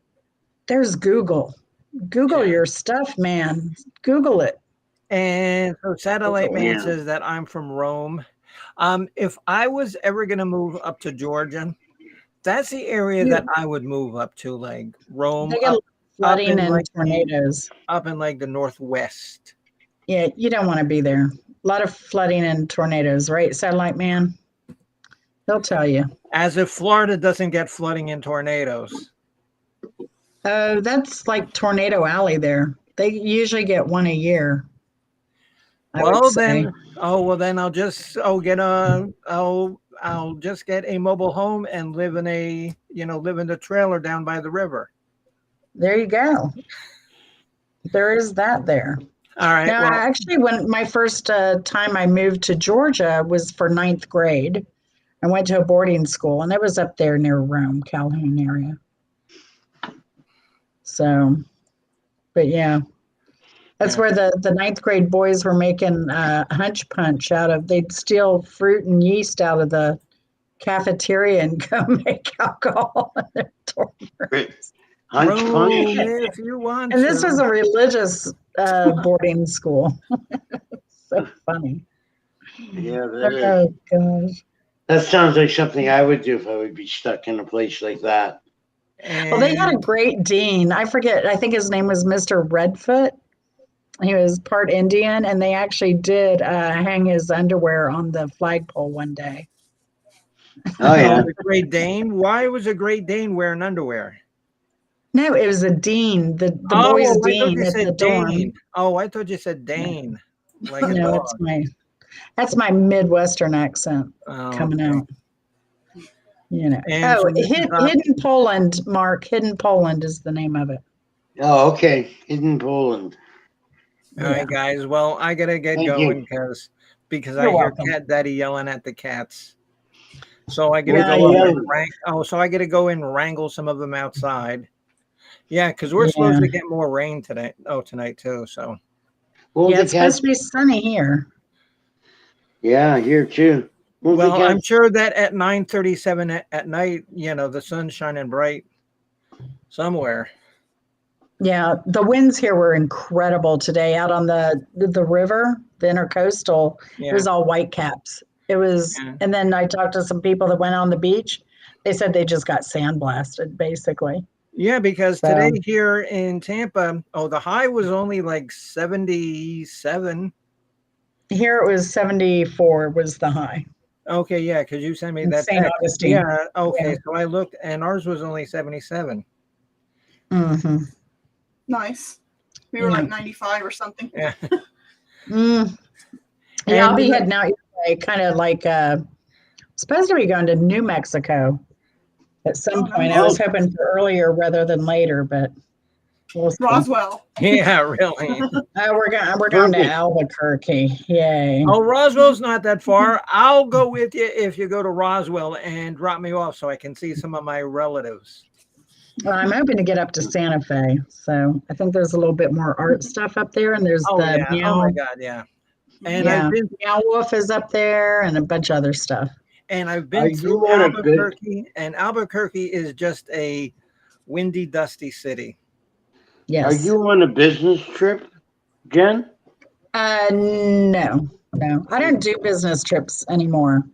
A: there's Google. Google
B: Yeah.
A: your stuff, man. Google it.
B: And so Satellite Man
D: Yeah.
B: says that I'm from Rome. If I was ever going to move up to Georgia, that's the area that I would move up to, like Rome,
A: They get flooding
B: in
A: and
B: like
A: tornadoes.
B: up in like the Northwest.
A: Yeah, you don't want to be there. A lot of flooding and tornadoes, right, Satellite Man? He'll tell you.
B: As if Florida doesn't get flooding and tornadoes.
A: Oh, that's like Tornado Alley there. They usually get one a year.
B: Well then, I'll just I'll just get a mobile home and live in the trailer down by the river.
A: There you go. There is that there.
B: All right.
A: Now,
B: Well,
A: actually, when my first time I moved to Georgia was for 9th grade. I went to a boarding school, and it was up there near Rome, Calhoun area. So, but yeah, that's where the 9th grade boys were making hunch punch they'd steal fruit and yeast out of the cafeteria and go make alcohol in their dormers.
D: Hunch
B: Rome,
D: punch.
B: if you want
A: And this
B: to.
A: was a religious boarding school. So funny.
D: Yeah, that is.
A: Oh, gosh.
D: That sounds like something I would do if I would be stuck in a place like that.
A: Well, they had a great dean. I forget. I think his name was Mr. Redfoot. He was part Indian, and they actually did hang his underwear on the flagpole one day.
D: Oh yeah.
B: The Great Dane. Why was a Great Dane wearing underwear?
A: No, it was a dean, the
B: Oh,
A: boys'
B: I thought
A: dean
B: you
A: at
B: said
A: the dorm.
B: Dane. Oh, I thought you said Dane. Like a
A: No,
B: dog.
A: that's my Midwestern accent
B: Oh,
A: coming
B: okay.
A: out.
B: And so this is
A: Hidden Poland, Mark. Hidden Poland is the name of it.
D: Oh, okay. Hidden Poland.
B: All right, guys. Well, I gotta get
D: Thank
B: going
D: you.
B: because
A: You're
B: I hear
A: welcome.
B: Cat Daddy yelling at the cats. So I gotta
A: Yeah,
B: go
A: yeah.
B: up and so I gotta go and wrangle some of them outside. Yeah, because we're supposed to get more rain today. Oh, tonight too. So
A: Yeah, it's supposed to be sunny here.
D: Yeah, here too.
B: well, I'm sure that at 9:37 at night, the sun's shining bright somewhere.
A: Yeah, the winds here were incredible today out on the river, the intercoastal.
B: Yeah.
A: It was all white caps. It was, and then I talked to some people that went on the beach. They said they just got sandblasted, basically.
B: Yeah, because today here in Tampa, the high was only like 77.
A: Here it was 74 was the high.
B: Okay, yeah, because you sent me
A: In
B: that
A: St.
B: text.
A: Augustine.
B: Yeah, okay.
A: Yeah.
B: So I looked, and ours was only 77.
A: Mm-hmm.
C: Nice. We were like 95 or something.
B: Yeah.
A: Yeah, I'll be heading out your way, kind of like supposed to be going to New Mexico at some point. I was hoping for earlier rather than later, but we'll see.
C: Roswell.
B: Yeah, really.
A: We're going to Albuquerque. Yay.
B: Oh, Roswell's not that far. I'll go with you if you go to Roswell and drop me off so I can see some of my relatives.
A: Well, I'm hoping to get up to Santa Fe. So I think there's a little bit more art stuff up there. And there's the Meow.
B: Oh my God, yeah. And
A: yeah,
B: I've been,
A: Meow Wolf is up there and a bunch of other stuff.
B: And I've been to Albuquerque, and Albuquerque is just a windy, dusty city.
A: Yes.
D: Are you on a business trip, Jen?
A: No. I don't do business trips anymore.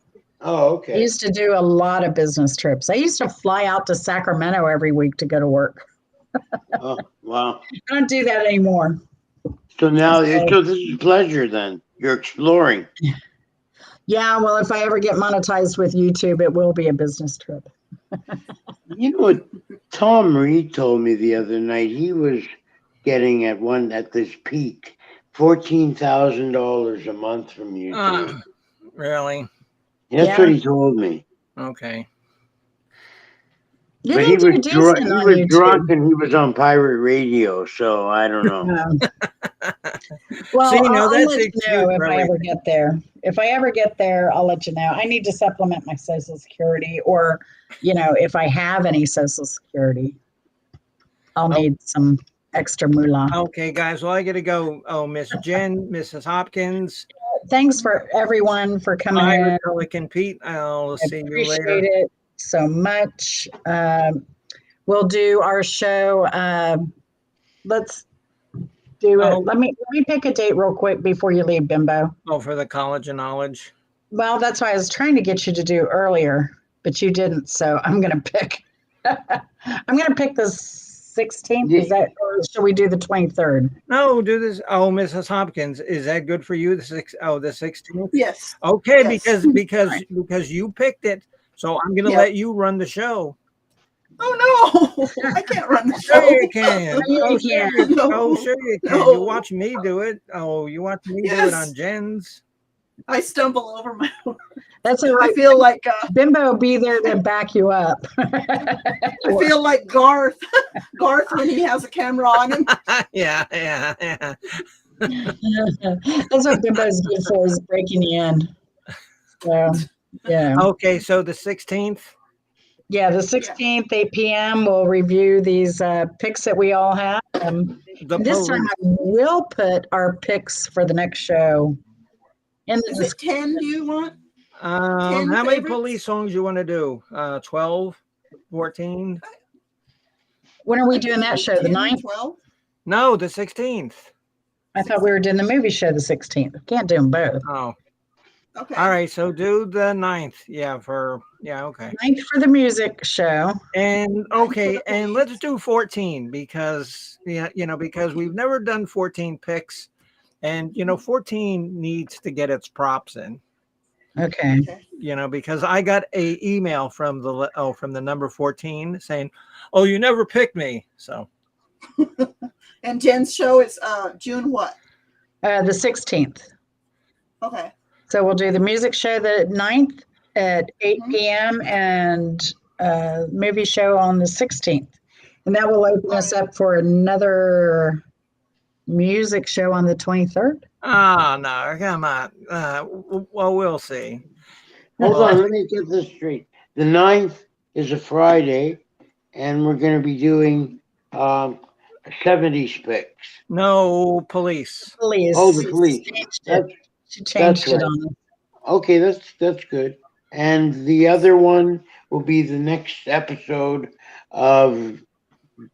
D: Oh, okay.
A: I used to do a lot of business trips. I used to fly out to Sacramento every week to go to work.
D: Oh, wow.
A: I don't do that anymore.
D: So now, so this is pleasure then. You're exploring.
A: Yeah, well, if I ever get monetized with YouTube, it will be a business trip.
D: You know what Tom Reed told me the other night? He was getting at this peak $14,000 a month from YouTube.
B: Really?
D: That's what he told me.
B: Okay.
A: You
D: But
A: didn't
D: he
A: do
D: was
A: decent
D: drunk. He
A: on
D: was
A: YouTube.
D: drunk and he was on pirate radio. So I don't know.
A: Well,
B: See, no,
A: I'll
B: that's
A: let you
B: excuse
A: know if
B: for
A: I ever
B: everything.
A: get there. If I ever get there, I'll let you know. I need to supplement my Social Security, or, if I have any Social Security, I'll
B: Oh.
A: need some extra moolah.
B: Okay, guys. Well, I got to go. Oh, Miss Jen, Mrs. Hopkins,
A: Thanks for everyone for coming
B: Ira,
A: in.
B: Pelican Pete. I'll
A: I
B: see you
A: appreciate
B: later.
A: it so much. We'll do our show. Let's do it.
B: Oh.
A: Let me pick a date real quick before you leave, Bimbo.
B: Oh, for the College of Knowledge.
A: Well, that's why I was trying to get you to do earlier, but you didn't. So I'm gonna pick. I'm gonna pick the 16th. Is that, or should we do the 23rd?
B: No, do this. Oh, Mrs. Hopkins, is that good for you? The 16th.
C: Yes.
B: Okay,
C: Yes.
B: because you picked it, so I'm gonna
C: Yep.
B: let you run the show.
C: Oh no, I can't run the
B: Sure
C: show.
B: you can.
A: Yeah,
B: Oh,
A: you
B: sure
A: can.
B: you,
C: No.
B: oh, sure you can.
C: No.
B: You watch me do it. Oh, you watch me do it
C: Yes.
B: on Jen's.
C: I stumble over my.
A: That's all
C: I
A: right.
C: feel like
A: Bimbo will be there to back you up.
C: I feel like Garth when he has a camera on him.
B: yeah.
A: That's what Bimbo's good for, is breaking you in. So, yeah.
B: Okay, so the 16th.
A: Yeah, the 16th, 8 p.m. We'll review these picks that we all have. This time I will put our picks for the next show in
C: Is
A: the
C: it 10? Do you want? 10
B: how many
C: favorites?
B: police songs you want to do? 12, 14?
A: When are we
C: I
A: doing
C: could
A: that
C: do
A: show? The
C: 10,
A: 9th?
C: 12?
B: No, the 16th.
A: I thought we were doing the movie show the 16th. Can't do them both.
B: Oh,
C: Okay.
B: all right. So do the 9th. Okay.
A: 9th for the music show.
B: And okay,
C: the
B: and let's do 14 because because we've never done 14 picks, and 14 needs to get its props in.
A: Okay.
B: Because I got a email from the number 14 saying, "Oh, you never picked me." So.
C: And Jen's show is June what?
A: The 16th.
C: Okay.
A: So we'll do the music show the 9th at 8
C: Mhm.
A: p.m. and movie show on the 16th. And that will open us up for another music show on the 23rd.
B: Oh, no, come on. Well, we'll see.
D: Hold on, let me get this straight. The 9th is a Friday, and we're going to be doing 70s picks.
B: No, police.
A: Police.
D: Oh, the police.
A: She changed it
D: right.
A: on us.
D: Okay, that's good. And the other one will be the next episode of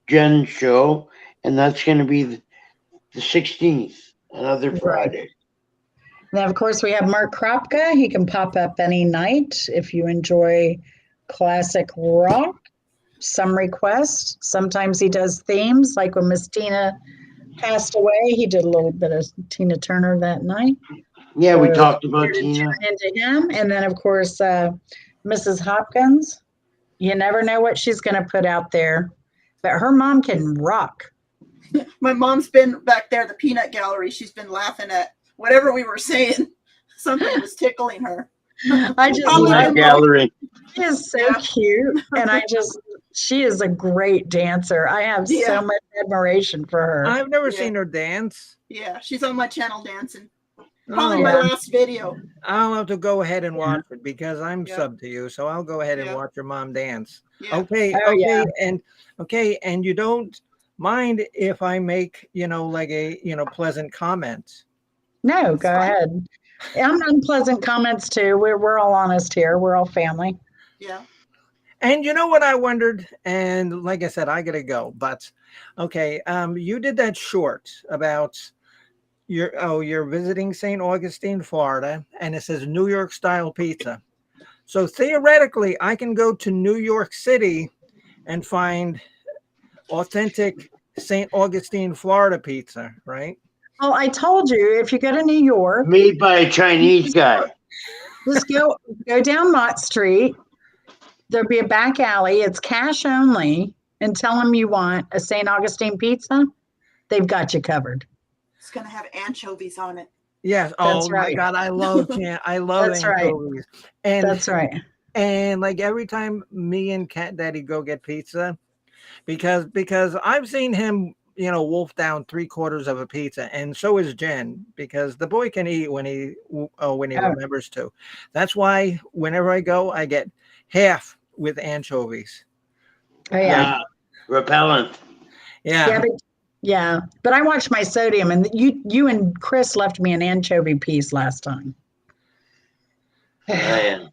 D: Jen's show, and that's going to be the 16th, another Friday.
A: Now, of course, we have Mark Kropka. He can pop up any night if you enjoy classic rock. Some requests. Sometimes he does themes, like when Miss Tina passed away. He did a little bit of Tina Turner that night.
D: Yeah, we
A: So
D: talked about
A: here to
D: Tina.
A: tune into him. And then, of course, Mrs. Hopkins. You never know what she's going to put out there, but her mom can rock.
C: My mom's been back there, the peanut gallery. She's been laughing at whatever we were saying. Something was tickling her.
A: I just
C: Probably
A: love
C: been
D: Gallery.
A: She is so cute, and she is a great dancer. I have so much admiration for her.
B: I've never seen her dance.
C: Yeah, she's on my channel dancing.
B: Oh,
C: Probably my last video.
B: I'll have to go ahead and watch it because I'm sub to you, so I'll go ahead and watch your mom dance.
C: Yeah.
B: Okay, and you don't mind if I make like a pleasant comment?
A: No, go ahead. I'm unpleasant comments too. We're all honest here. We're all family.
C: Yeah.
B: And you know what I wondered? And like I said, I gotta go. But okay, you did that short about you're visiting St. Augustine, Florida, and it says New York style pizza. So theoretically, I can go to New York City and find authentic St. Augustine, Florida pizza, right?
A: Well, I told you, if you go to New York,
D: Made by a Chinese guy.
A: just go down Mott Street. There'll be a back alley. It's cash only, and tell them you want a St. Augustine pizza. They've got you covered.
C: It's gonna have anchovies on it.
B: Yes.
A: That's
B: Oh
A: right.
B: my God, I love
A: That's
B: anchovies. And
A: that's right.
B: And like every time me and Cat Daddy go get pizza, because I've seen him, wolf down 3/4 of a pizza, and so is Jen, because the boy can eat when he remembers to. That's why whenever I go, I get half with anchovies.
A: Oh yeah.
D: Repellent.
B: Yeah.
A: But I watched my sodium, and you and Chris left me an anchovy piece last time.
D: Yeah.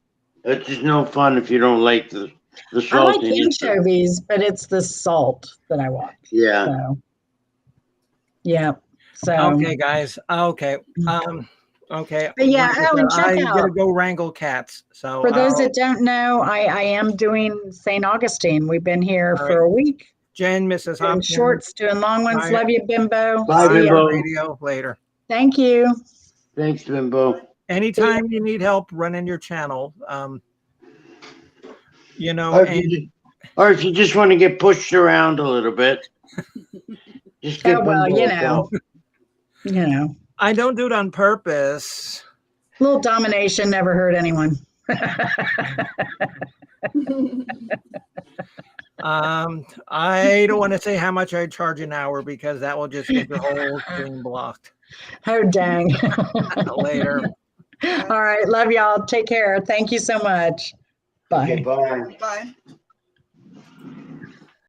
D: It's just no fun if you don't like the
A: I like
D: saltiness.
A: anchovies, but it's the salt that I watch.
D: Yeah.
A: So, yeah. So
B: Okay, guys. Okay. Okay.
A: But yeah,
B: Like I
A: and
B: said,
A: check
B: I
A: out.
B: gotta go wrangle cats. So
A: For those that don't know, I am doing St. Augustine. We've been here
B: All
A: for a week.
B: Jen, Mrs.
A: Doing
B: Hopkins,
A: shorts, doing long ones.
B: Bye.
A: Love you, Bimbo.
D: Bye,
A: See ya.
D: Bimbo.
B: Radio later.
A: Thank you.
D: Thanks, Bimbo.
B: Anytime you need help running your channel,
D: Or if you just want to get pushed around a little bit, just give
A: Oh, well,
D: Bimbo a call.
B: I don't do it on purpose.
A: A little domination never hurt anyone.
B: I don't want to say how much I charge an hour because that will just get your whole thing blocked.
A: Oh, dang.
B: Later.
A: All right. Love y'all. Take care. Thank you so much. Bye.
D: Okay, bye.
C: Bye.